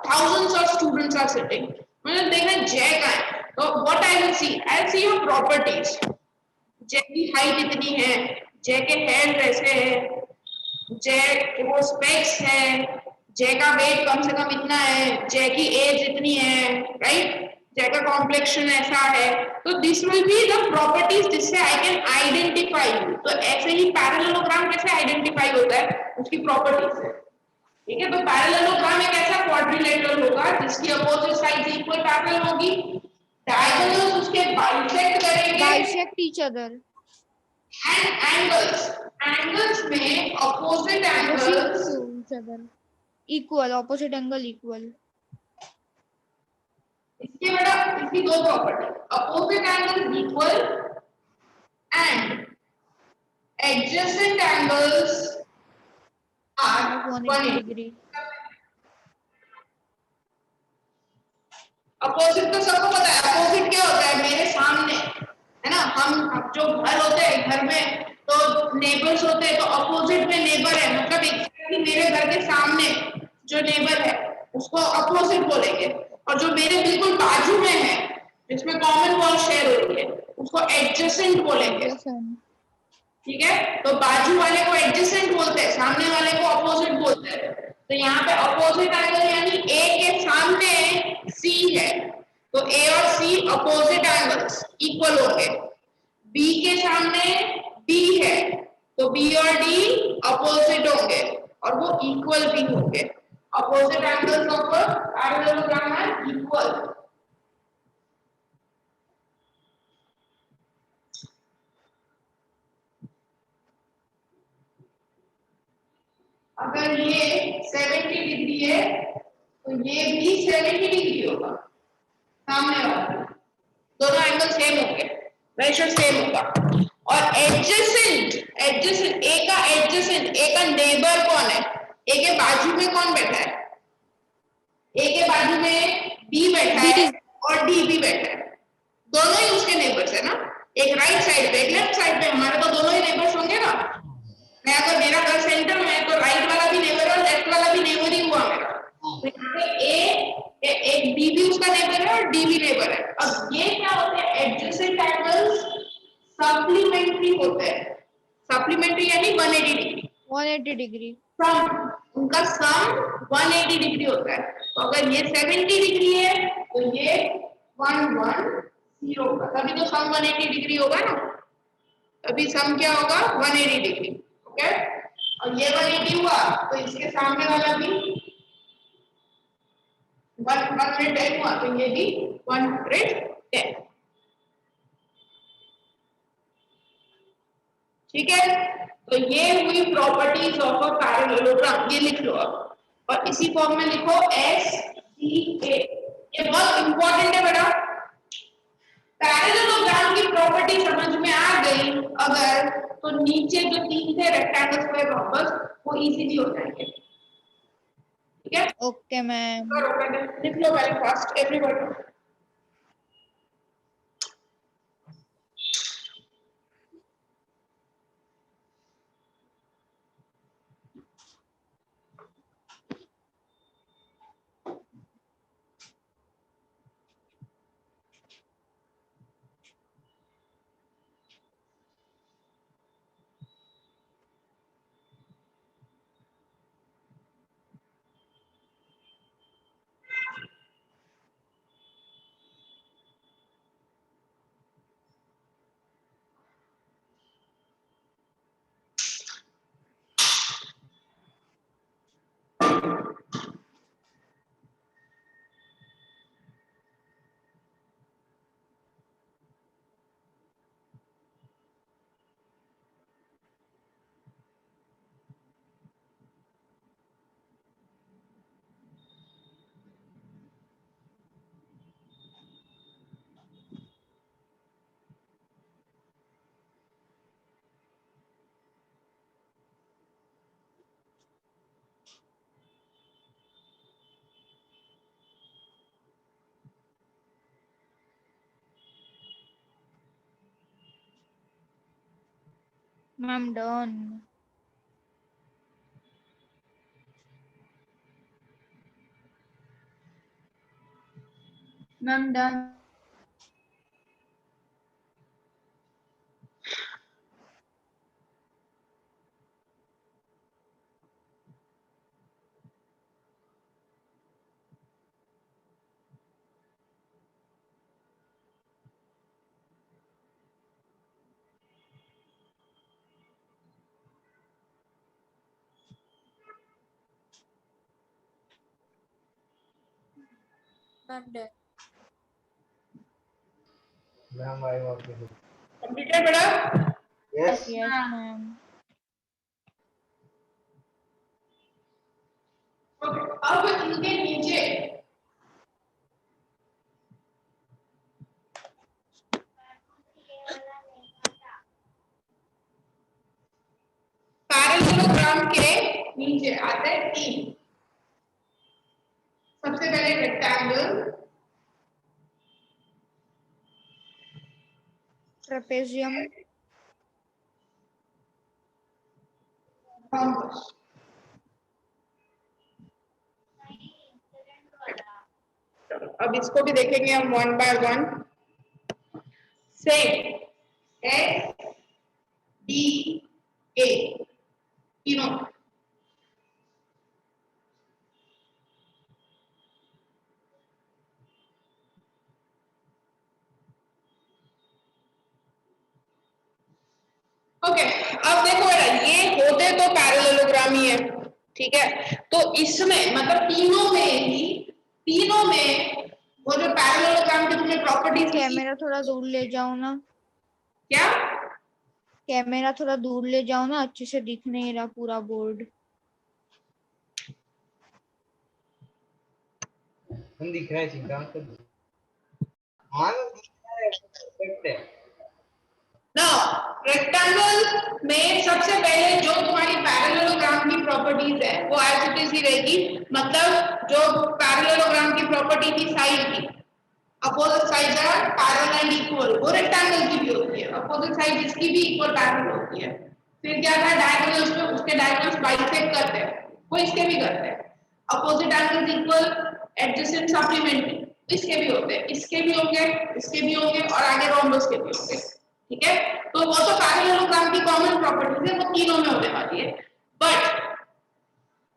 thousands of students are sitting, मतलब देखना जय कहाँ है, तो what I will see? I will see your properties. जय की हाइट इतनी है, जय के हेयर ऐसे है, जय के वो स्पेक्स है, जय का वेट कम से कम इतना है, जय की एज इतनी है, राइट, जय का कॉम्प्लेक्शन ऐसा है, तो this will be the properties जिससे आई कैन आइडेंटिफाई यू। तो ऐसे ही पैरेललोग्राम कैसे आइडेंटिफाई होता है? उसकी प्रॉपर्टीज है, ठीक है। तो पैरेललोग्राम एक ऐसा क्वाड्रिलेटरल होगा जिसकी अपोजिट साइड्स इक्वल पैरेलल होगी, डायगोनल्स उसके बाइसेक्ट करेंगे, Bisect each other. And angles में opposite angles Each other. Equal. Opposite angle equal. इसके बेटा इसकी दो property, opposite angles equal and adjacent angles are 180 180. degree. Opposite तो सबको पता है, अपोजिट क्या होता है, मेरे सामने, है ना, हम जो घर होते हैं, घर में तो नेबर्स होते हैं, तो अपोजिट में नेबर है, मतलब एग्जैक्टली मेरे घर के सामने जो नेबर है उसको अपोजिट बोलेंगे, और जो मेरे बिल्कुल बाजू में है जिसमें कॉमन वॉल शेयर हो रही है उसको एडजेसेंट बोलेंगे। Adjacent. ठीक है, तो बाजू वाले को एडजेसेंट बोलते हैं, सामने वाले को अपोजिट बोलते हैं। तो यहाँ पे अपोजिट एंगल यानी ए के सामने सी है, तो ए और सी अपोजिट एंगल्स इक्वल होंगे। बी के सामने डी है, तो बी और डी अपोजिट होंगे और वो इक्वल भी होंगे। Opposite angles of parallelogram are equal. अगर ये 70 डिग्री है तो ये भी 70 डिग्री होगा, सामने वाला, दोनों एंगल सेम होंगे, रेशियो सेम होगा। और एडजेसेंट, एडजेसेंट ए का एडजेसेंट, ए का नेबर कौन है, ए के बाजू में कौन बैठा है, ए के बाजू में बी बैठा है और डी भी बैठा है, दोनों ही उसके नेबर्स है ना, एक राइट साइड पे एक लेफ्ट साइड पे, हमारे तो दोनों ही नेबर्स होंगे ना। मैं अगर मेरा घर सेंटर में है तो राइट वाला भी नेबर और लेफ्ट वाला भी नेबर ही हुआ मेरा, तो यहाँ पे एक बी भी उसका नेबर है और डी भी नेबर है। अब ये क्या होते हैं, एडजेसेंट एंगल्स सप्लीमेंट्री होते हैं, सप्लीमेंट्री यानी 180 डिग्री, 180 degree. सम, उनका सम 180 डिग्री होता है। तो अगर ये 70 डिग्री है तो ये 110 होगा, तभी तो सम 180 डिग्री होगा ना, तभी सम क्या होगा 180 डिग्री। ओके, और ये 180 हुआ तो इसके सामने वाला भी 110 हुआ, तो ये भी 110। ठीक है, तो ये हुई प्रॉपर्टीज ऑफ अ पैरेललोग्राम, ये लिख लो अब, और इसी फॉर्म में लिखो एस सी ए। ये बहुत इंपॉर्टेंट है बेटा, पैरेललोग्राम की प्रॉपर्टी समझ में आ गई अगर, तो नीचे जो तीन थे रेक्टेंगल स्क्वायर रॉम्बस वो इजीली हो जाएंगे। ठीक है, Okay, ma'am. करो पहले, लिख लो पहले fast everybody. Ma'am, done. Ma'am, done. Ma'am, done. Completed बेटा? Yes, ma'am. ओके, अब इनके नीचे आते हैं 3। सबसे पहले रेक्टेंगल, ट्रेपेजियम, rhombus। अब इसको भी देखेंगे हम one by one. Same S D A तीनों। ओके, अब देखो बेटा, ये होते तो पैरेललोग्राम ही है, ठीक है। तो इसमें मतलब तीनों में वो जो पैरेललोग्राम की तुमने प्रॉपर्टीज कैमरा थोड़ा दूर ले जाओ ना, क्या कैमरा थोड़ा दूर ले जाओ ना, अच्छे से दिख नहीं रहा पूरा बोर्ड। दिख रहा है सिद्धांत, हाँ दिख रहा है, परफेक्ट है। रेक्टेंगल में सबसे पहले जो तुम्हारी पैरेललोग्राम की प्रॉपर्टीज है वो एज इट इज ही रहेगी। मतलब जो पैरेललोग्राम की प्रॉपर्टी थी साइड की, opposite sides are parallel and equal, वो रेक्टेंगल की भी होती है। अपोजिट साइड इसकी भी इक्वल पैरेलल होती है। फिर क्या था, डायगोनल्स पे उसके डायगोनल्स बाइसेक्ट करते हैं, वो इसके भी करते हैं। Opposite angles equal, adjacent supplementary, इसके भी होते हैं, इसके भी होंगे, इसके भी होंगे और आगे रोम्बस के भी होंगे, ठीक है। तो वो तो पैरेललोग्राम की कॉमन प्रॉपर्टीज है, वो तीनों में होने वाली है। बट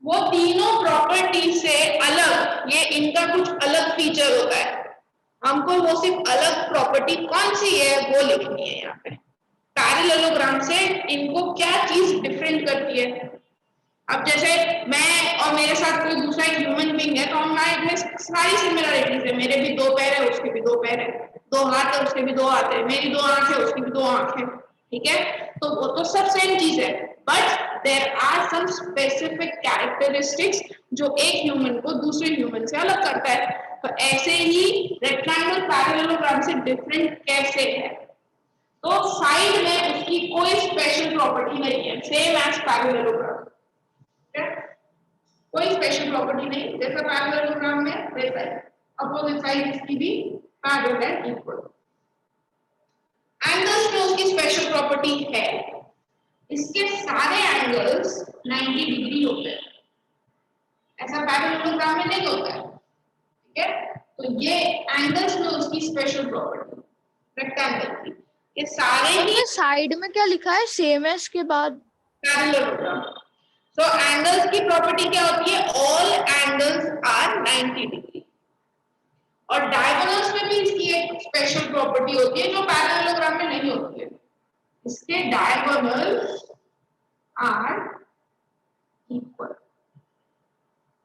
वो तीनों प्रॉपर्टी से अलग ये इनका कुछ अलग फीचर होता है। हमको वो सिर्फ अलग प्रॉपर्टी कौन सी है वो लिखनी है यहाँ पे। पैरेललोग्राम से इनको क्या चीज डिफरेंट करती है। अब जैसे मैं और मेरे साथ कोई दूसरा एक ह्यूमन बीइंग है तो हमारे सारी सिमिलरिटीज है। मेरे भी 2 पैर है, उसके भी 2 पैर है, 2 हाथ है, उसके भी 2 हाथ है, मेरी 2 आंखें है, उसकी भी 2 आंखें, ठीक है। तो वो तो सब सेम चीज है, but there are some specific characteristics जो एक ह्यूमन को दूसरे ह्यूमन से अलग करता है। तो ऐसे ही रेक्टेंगल पैरेललोग्राम से डिफरेंट कैसे है, तो साइड में उसकी कोई स्पेशल प्रॉपर्टी नहीं है, सेम एज पैरेललोग्राम, कोई स्पेशल प्रॉपर्टी नहीं। जैसा पैरेललोग्राम में वैसा है, अपोजिट साइड इसकी भी पैरेलल एंड इक्वल। एंगल्स में उसकी स्पेशल प्रॉपर्टी है, इसके सारे एंगल्स 90 डिग्री होते हैं, ऐसा पैरेललोग्राम में नहीं होता है, ठीक है। तो ये एंगल्स में उसकी स्पेशल प्रॉपर्टी रेक्टेंगल की, ये सारे ही साइड में क्या लिखा है सेम एस के बाद? पैरेललोग्राम। So angles की प्रॉपर्टी क्या होती है, all angles are 90 डिग्री। और डायगोनल्स में भी इसकी एक स्पेशल प्रॉपर्टी होती है जो पैरेललोग्राम में नहीं होती है। इसके डायगोनल्स आर इक्वल,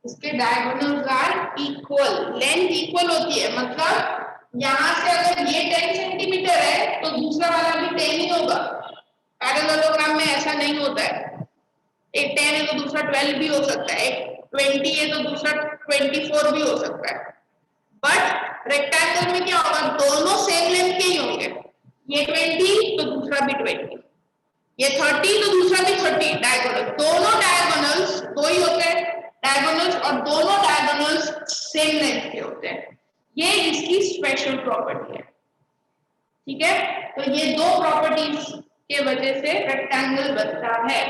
इसके diagonals are equal, length equal होती है। मतलब यहाँ से अगर ये 10 सेंटीमीटर है तो दूसरा वाला भी 10 ही होगा। पैरेललोग्राम में ऐसा नहीं होता है, एक 10 है तो दूसरा 12 भी हो सकता है, एक 20 है तो दूसरा 24 भी हो सकता है। बट रेक्टेंगल में क्या होगा, दोनों सेम लेंथ के ही होंगे। ये 20 तो दूसरा भी 20, ये 30 तो दूसरा भी 30। डायगोनल, दोनों डायगोनल्स 2 ही होते हैं डायगोनल्स, और दोनों डायगोनल्स सेम लेंथ के होते हैं। ये इसकी स्पेशल प्रॉपर्टी है, ठीक है। तो ये 2 प्रॉपर्टीज के वजह से रेक्टेंगल बनता है।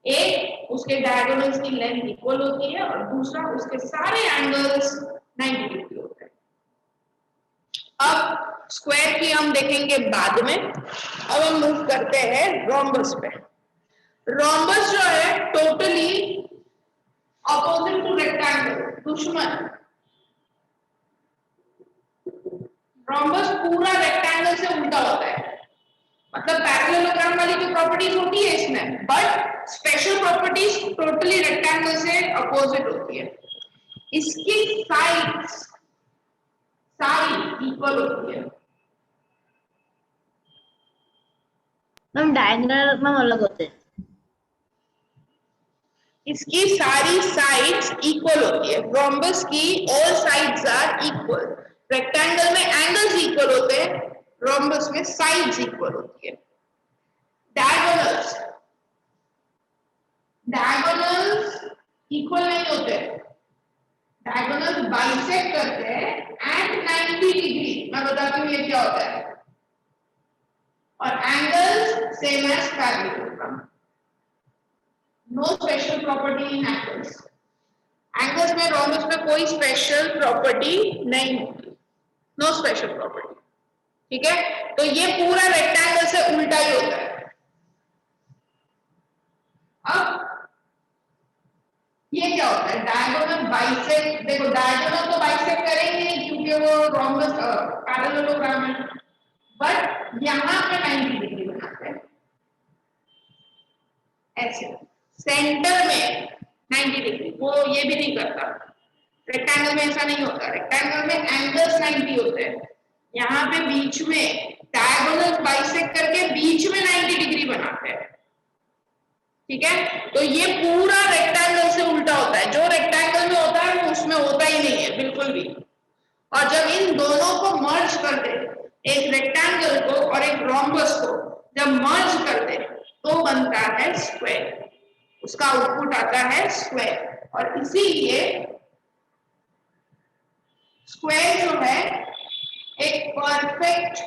एक, उसके डायगोनल्स की लेंथ इक्वल होती है, और दूसरा, उसके सारे एंगल्स 90 डिग्री होते हैं। अब स्क्वायर की हम देखेंगे बाद में। अब हम मूव करते हैं रोम्बस पे। रोम्बस जो है टोटली ऑपोजिट टू रेक्टेंगल, दुश्मन। रोम्बस पूरा रेक्टेंगल से उल्टा होता है। मतलब पैरेललोग्राम वाली जो प्रॉपर्टीज होती है इसमें, but special properties totally rectangle से अपोजिट होती है। इसकी साइड्स सारी इक्वल होती है। मैम डायगोनल मैम अलग होते हैं। इसकी सारी साइड्स इक्वल होती है। रोम्बस की all sides are equal. Rectangle में एंगल्स इक्वल होते हैं, रोम्बस में साइड्स इक्वल होती है। डायगोनल्स डायगोनल्स इक्वल नहीं होते, डायगोनल्स बाइसेक्ट करते हैं एट 90 डिग्री। मैं बताती हूँ ये क्या होता है। और angles same as parallelogram, no special property in angles. Angles में रोम्बस में कोई स्पेशल प्रॉपर्टी नहीं होती, नो स्पेशल प्रॉपर्टी। ठीक है, तो ये पूरा रेक्टेंगल से उल्टा ही होता है। अब ये क्या होता है, डायगोनल बाइसेक्ट। देखो डायगोनल तो बाइसेक्ट करेंगे क्योंकि वो रोम्बस पैरेललोग्राम है, बट यहां पे 90 डिग्री बनाते हैं ऐसे, सेंटर में 90 डिग्री। वो ये भी नहीं करता, रेक्टेंगल में ऐसा नहीं होता। रेक्टेंगल में एंगल्स 90 होते हैं, यहाँ पे बीच में डायगोनल बाइसेक्ट करके बीच में 90 डिग्री बनाते हैं। ठीक है, तो ये पूरा रेक्टेंगल से उल्टा होता है। जो रेक्टेंगल में होता है वो उसमें होता ही नहीं है बिल्कुल भी। और जब इन दोनों को मर्ज कर दे, एक रेक्टेंगल को और एक रोम्बस को जब मर्ज कर दे तो बनता है स्क्वायर, उसका आउटपुट आता है स्क्वायर। और इसीलिए स्क्वायर जो है एक परफेक्ट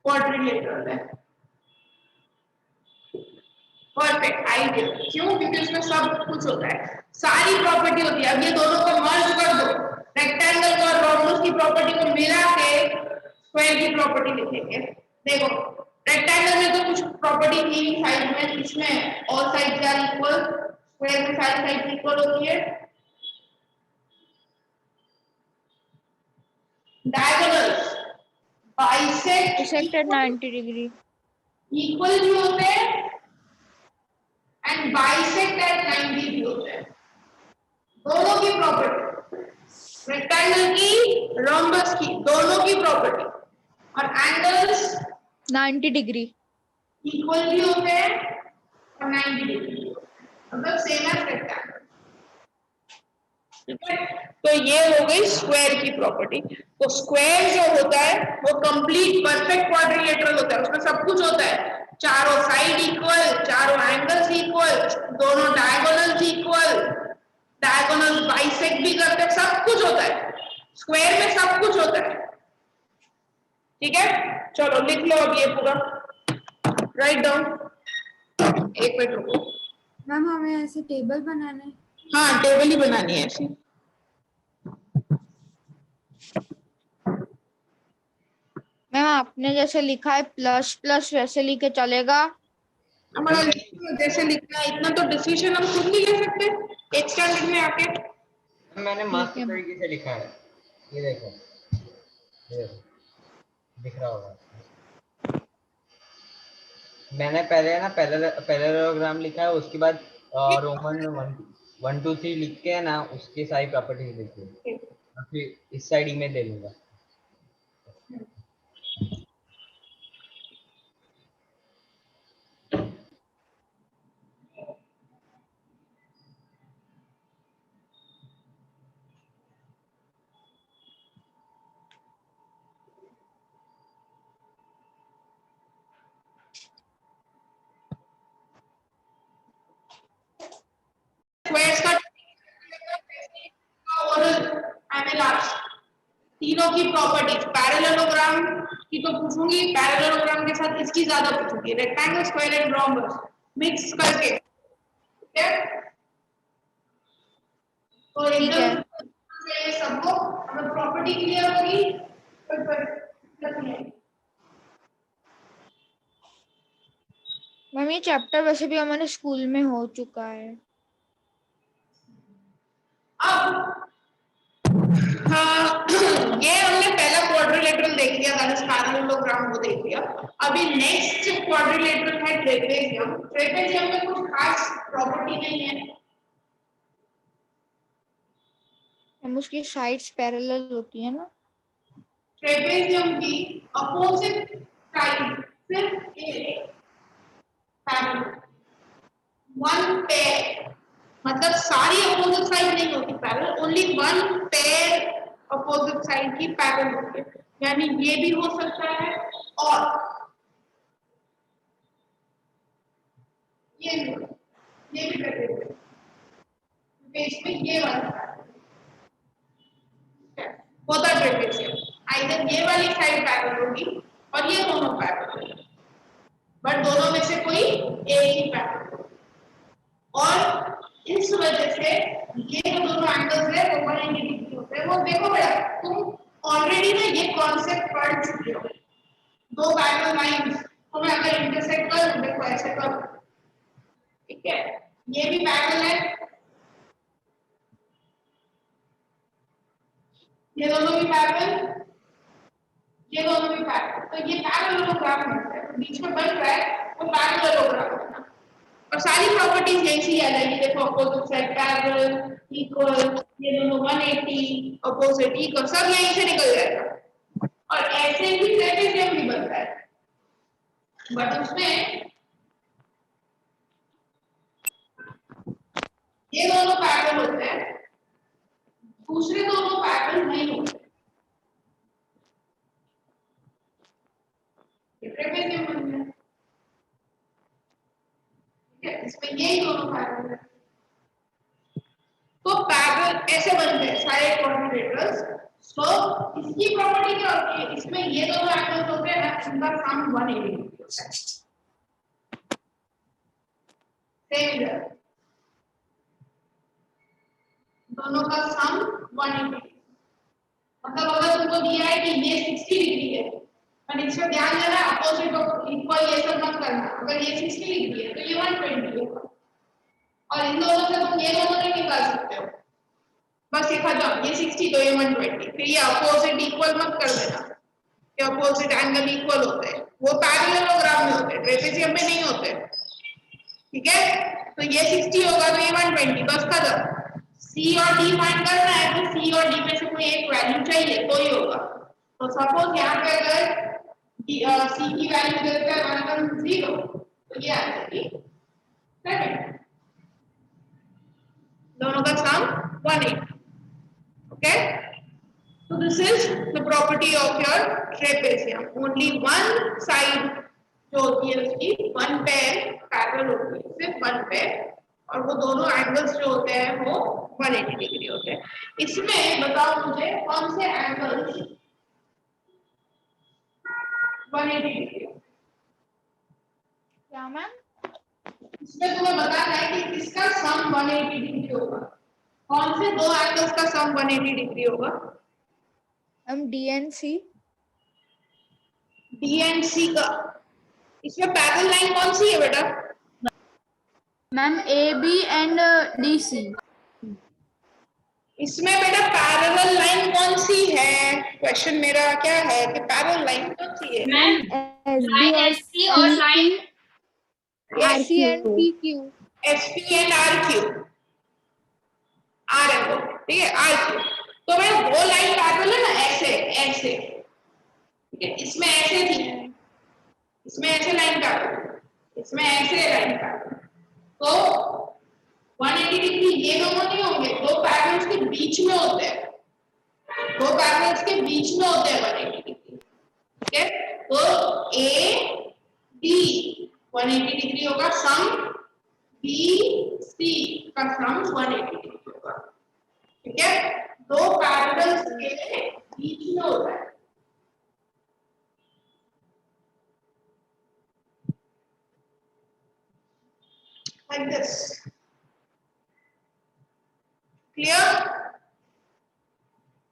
क्वाड्रिलेटरल है, परफेक्ट आइडियल। क्यों? क्योंकि उसमें सब कुछ होता है, सारी प्रॉपर्टी होती है। अब ये दोनों को मर्ज कर दो, रेक्टेंगल को और रोम्बस की प्रॉपर्टी को मिला के स्क्वायर की प्रॉपर्टी लिखेंगे। देखो रेक्टेंगल में तो कुछ प्रॉपर्टी थी साइड में, इसमें all sides are equal, square में सारी साइड्स इक्वल होती है। Diagonals bisect at 90 degree. Equal भी होते हैं एंड बाइसेक्ट एट 90 भी होते हैं। दोनों की प्रॉपर्टी, रेक्टेंगल की, रोम्बस की, दोनों की प्रॉपर्टी। और एंगल्स 90 degree. इक्वल भी होते हैं और 90 डिग्री, मतलब सेम एज रेक्टेंगल। ठीक है, तो ये हो गई स्क्वायर की प्रॉपर्टी। तो स्क्वायर जो होता है वो कंप्लीट परफेक्ट क्वाड्रिलेटरल होता है, उसमें सब कुछ होता है, चारों साइड इक्वल, चारों एंगल्स इक्वल, दोनों डायगोनल्स इक्वल, डायगोनल बाइसेक्ट भी करते हैं, सब कुछ होता है स्क्वायर में, सब कुछ होता है। ठीक है, चलो लिख लो अब ये पूरा, राइट डाउन। एक मिनट रुको मैम, हमें ऐसे टेबल बनाना है। हाँ, टेबल ही बनानी है ऐसी। मैम आपने जैसे लिखा है प्लस प्लस वैसे लिखे चलेगा? हमारा जैसे लिखना है, इतना तो डिसीजन हम खुद नहीं ले सकते एक स्टैंडर्ड में आके। मैंने मस्त तरीके से लिखा है, ये देखो, ये देखो, दिख रहा होगा। मैंने पहले ना पैरेललोग्राम लिखा है, उसके बाद रोमन 1 2 3 लिख के ना उसके सारी प्रॉपर्टीज लिखी है, और फिर इस साइड इमेज दे दूंगा। स्क्वायर्स का तीनों की प्रॉपर्टीज, पैरेललोग्राम की तो पूछूंगी, पैरेललोग्राम के साथ इसकी ज्यादा पूछूंगी, rectangle, square and rhombus mix करके। ठीक है, तो एकदम सबको अगर प्रॉपर्टी क्लियर होगी तो मैम ये चैप्टर वैसे भी हमारे स्कूल में हो चुका है। अब हाँ, ये हमने पहला क्वाड्रिलेटरल देख लिया, दैट इज पैरेललोग्राम को देख लिया। अभी नेक्स्ट क्वाड्रिलेटरल है ट्रेपेजियम। ट्रेपेजियम में कुछ खास प्रॉपर्टी नहीं है, हम उसकी साइड्स पैरेलल होती है ना। ट्रेपेजियम की अपोजिट साइड सिर्फ एक पैरेलल, वन पेयर, मतलब सारी अपोजिट साइड नहीं होती parallel, only one pair opposite side की पैरेलल होती है। यानी ये भी हो सकता है और ये भी। ये भी ट्रेपेजियम, इसमें ये वाला होता ट्रेपेजियम, आइदर ये वाली साइड पैरेलल होगी और ये दोनों पैरेलल होगी, बट दोनों में से कोई एक ही पैरेलल होगी। और इस वजह से ये जो दोनों एंगल्स है वो 180 डिग्री होते हैं। वो देखो बेटा, तुम ऑलरेडी ना ये कॉन्सेप्ट पढ़ चुके हो, दो पैरेलल लाइंस तो मैं अगर इंटरसेक्ट कर देखो ऐसे कर, ठीक है, ये भी पैरेलल है, ये दोनों भी पैरेलल, ये दोनों भी पैरेलल, तो ये पैरेललोग्राम है, बीच में बन रहा है वो पैरेललोग्राम है। और सारी प्रॉपर्टीज यही सी आ जाएगी, देखो अपोजिट साइड पैरेलल, इक्वल, ये दोनों 180, अपोजिट इक्वल, सब यहीं से निकल जाएगा। और ऐसे ही ट्रेपेजियम भी बनता है, बट उसमें ये दोनों पैरेलल होते हैं, दूसरे दोनों पैरेलल नहीं होते, ट्रेपेजियम बन गया, ठीक है, इसमें यही दोनों पैरेलल है। तो पैरेलल ऐसे बनते हैं सारे क्वाड्रिलेटरल्स। सो इसकी प्रॉपर्टी क्या होती है, इसमें ये दोनों एंगल्स होते हैं ना, इनका सम 180 डिग्री होता है, सेम इधर दोनों का सम 180 डिग्री, मतलब अगर तुमको दिया है कि ये 60 डिग्री है, पर इसमें ध्यान देना अपोजिट ऑफ इक्वल ये सब मत करना, अगर ये 60 डिग्री है तो ये 120 होगा, और इन दोनों से तुम ये दोनों नहीं निकाल सकते हो, बस ये खत्म, ये 60 तो ये 120, फिर ये अपोजिट इक्वल मत कर देना, ये अपोजिट एंगल इक्वल होते हैं, वो पैरेललोग्राम में होते हैं, ट्रेपेजियम में नहीं होते, ठीक है। तो ये 60 होगा तो ये 120, बस खत्म। सी और डी फाइंड करना है तो सी और डी में से कोई एक वैल्यू चाहिए तो ही होगा। तो सपोज यहाँ पे अगर सी की वैल्यू देते हैं 110 तो ये आ जाएगी 7, दोनों का सम 180, okay. So this is the property of your trapezium. Only one side जो होती है उसकी one pair पैरेलल होती है, सिर्फ one pair, और वो दोनों एंगल्स जो होते हैं वो 180 डिग्री होते हैं। इसमें बताओ मुझे कौन से एंगल्स 180 डिग्री? क्या मैम? इसमें तुम्हें बताना है कि किसका सम 180 डिग्री होगा, कौन से दो एंगल्स का सम 180 डिग्री होगा? DNC। DNC का, इसमें पैरेलल लाइन कौन सी है बेटा? Ma'am AB and DC। इसमें बेटा पैरेलल लाइन कौन सी है? क्वेश्चन मेरा क्या है कि पैरेलल लाइन कौन सी है? लाइन एसपी और line RC and PQ। SP and RQ, R है वो, ठीक है, RQ। तो मैं वो लाइन पैरेलल है ना, ऐसे ऐसे, ठीक है, इसमें ऐसे थी, इसमें ऐसे लाइन पैरेलल, इसमें ऐसे लाइन पैरेलल, तो 180 डिग्री ये दोनों नहीं होंगे, दो पैरेलल्स के बीच में होते हैं, दो पैरेलल्स के बीच में होते हैं 180 डिग्री, ठीक है। तो ए डी 180 डिग्री होगा, सम बी सी का सम 180 डिग्री होगा, ठीक है। दो पैरेलल्स के बीच में होता है, like this, clear?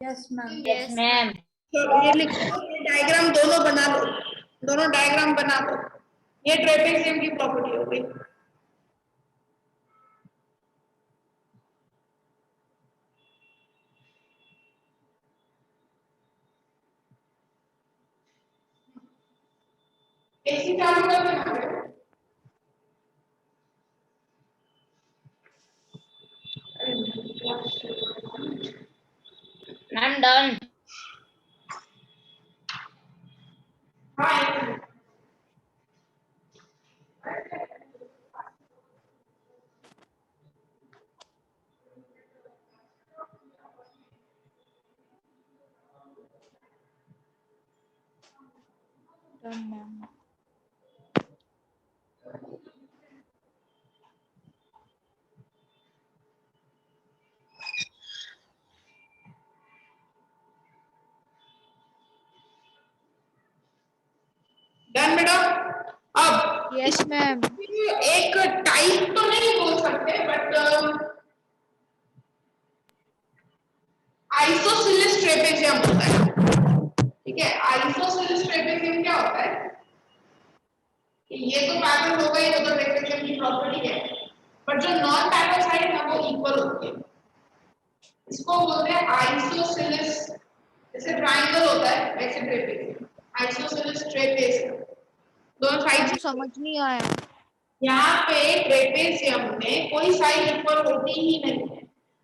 Yes ma'am. Yes ma'am. तो ये लिखो, ये डायग्राम दोनों बना लो, दोनों डायग्राम बना लो, ये ट्रेपेजियम की प्रॉपर्टी हो गई। एसी चालू कर देना है। Ma'am done. हाँ Done, ma'am। डन बेटा। अब यस मैम। एक टाइप तो नहीं बोल सकते बट आइसोसेलेस ट्रेपेजियम होता है, ठीक है। आइसोसेलेस ट्रेपेजियम क्या होता है कि ये तो पैरेलल होगा, ये तो ट्रेपेजियम की प्रॉपर्टी है, बट जो नॉन पैरेलल साइड है वो इक्वल होती है। इसको बोलते हैं आइसोसेलेस। जैसे ट्रायंगल होता है वैसे ट्रेपेजियम, आइसोसेलेस ट्रेपेजियम, दोनों साइड। समझ नहीं आया। यहाँ पे ट्रेपेजियम में कोई साइड इक्वल होती ही नहीं है,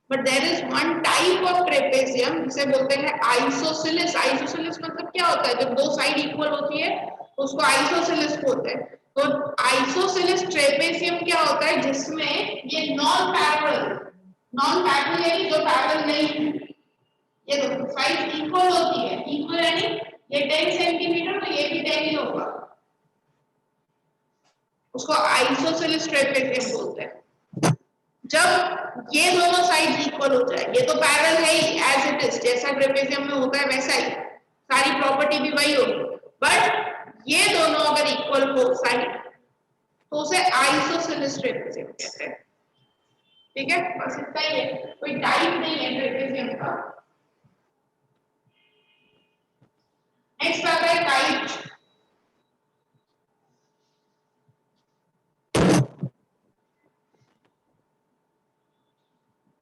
but there is one type of trapezium जिसे बोलते हैं आइसोसेलेस। आइसोसेलेस मतलब क्या होता है, जब दो साइड इक्वल होती है तो उसको आइसोसेलेस बोलते हैं। तो आइसोसेलेस ट्रेपेजियम क्या होता है जिसमें ये नॉन पैरेलल यानी जो पैरेलल नहीं है, ये दोनों साइड इक्वल होती है। इक्वल यानी ये 10 सेंटीमीटर तो ये भी 10 ही होगा, उसको आइसोसेलेस ट्रेपेजियम बोलते हैं। जब ये दोनों साइड इक्वल हो जाए, ये तो पैरेलल है ही एज इट इज, जैसा ट्रेपेजियम में होता है वैसा ही, सारी प्रॉपर्टी भी वही होगी, बट ये दोनों अगर इक्वल हो साइड तो उसे आइसोसेलेस ट्रेपेजियम कहते हैं, ठीक है। बस इतना ही है, कोई टाइप नहीं है ट्रेपेजियम का। नेक्स्ट आता है काइट।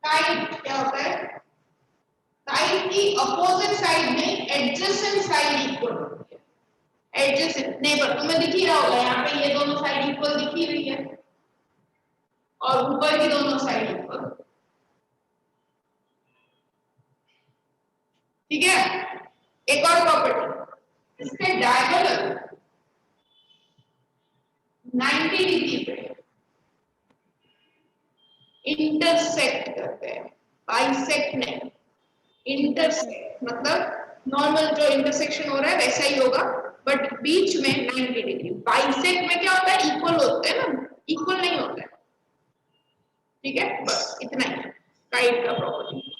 काइट क्या होता है, काइट की अपोजिट साइड में एडजेसेंट साइड इक्वल होती है। एडजेसेंट नेबर तुम्हें दिख ही रहा होगा, यहाँ पे ये दोनों साइड इक्वल दिख ही रही है और ऊपर की दोनों साइड इक्वल, ठीक है। एक और प्रॉपर्टी, इसके डायगोनल 90 डिग्री पे इंटरसेक्ट करते हैं, बाइसेक्ट नहीं, इंटरसेक्ट मतलब नॉर्मल जो इंटरसेक्शन हो रहा है वैसा ही होगा, बट बीच में 90 डिग्री। बाइसेक्ट में क्या होता है, इक्वल होते हैं ना, इक्वल नहीं होता है, ठीक है। बस इतना ही काइट का प्रॉपर्टी।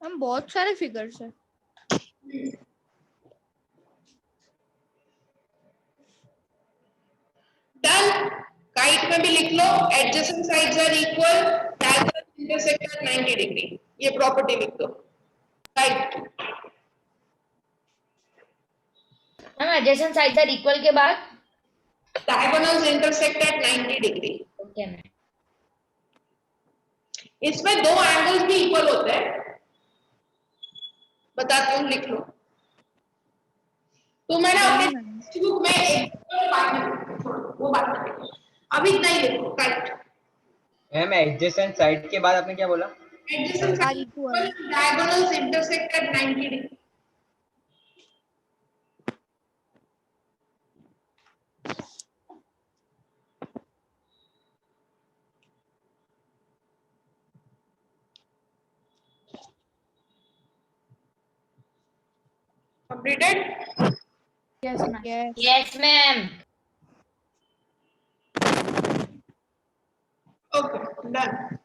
हम बहुत सारे फिगर्स है। डन। काइट में भी लिख लो, adjacent sides are equal, diagonal intersect at 90 degree, ये प्रॉपर्टी लिख दो kite. Ma'am adjacent sides are equal के बाद diagonals intersect at 90 degree. Okay ma'am. इसमें दो एंगल्स भी इक्वल होते हैं, बताती हूँ, लिख लो। तो मैंने अपने टेक्स्ट में एक बात नहीं, वो बात नहीं, अभी इतना ही लिखो काइट। मैम एडजेसेंट साइड के बाद आपने क्या बोला? Adjacent side equal, diagonals intersect at 90 degree. Completed? Yes, ma'am. Yes ma'am. Okay, done.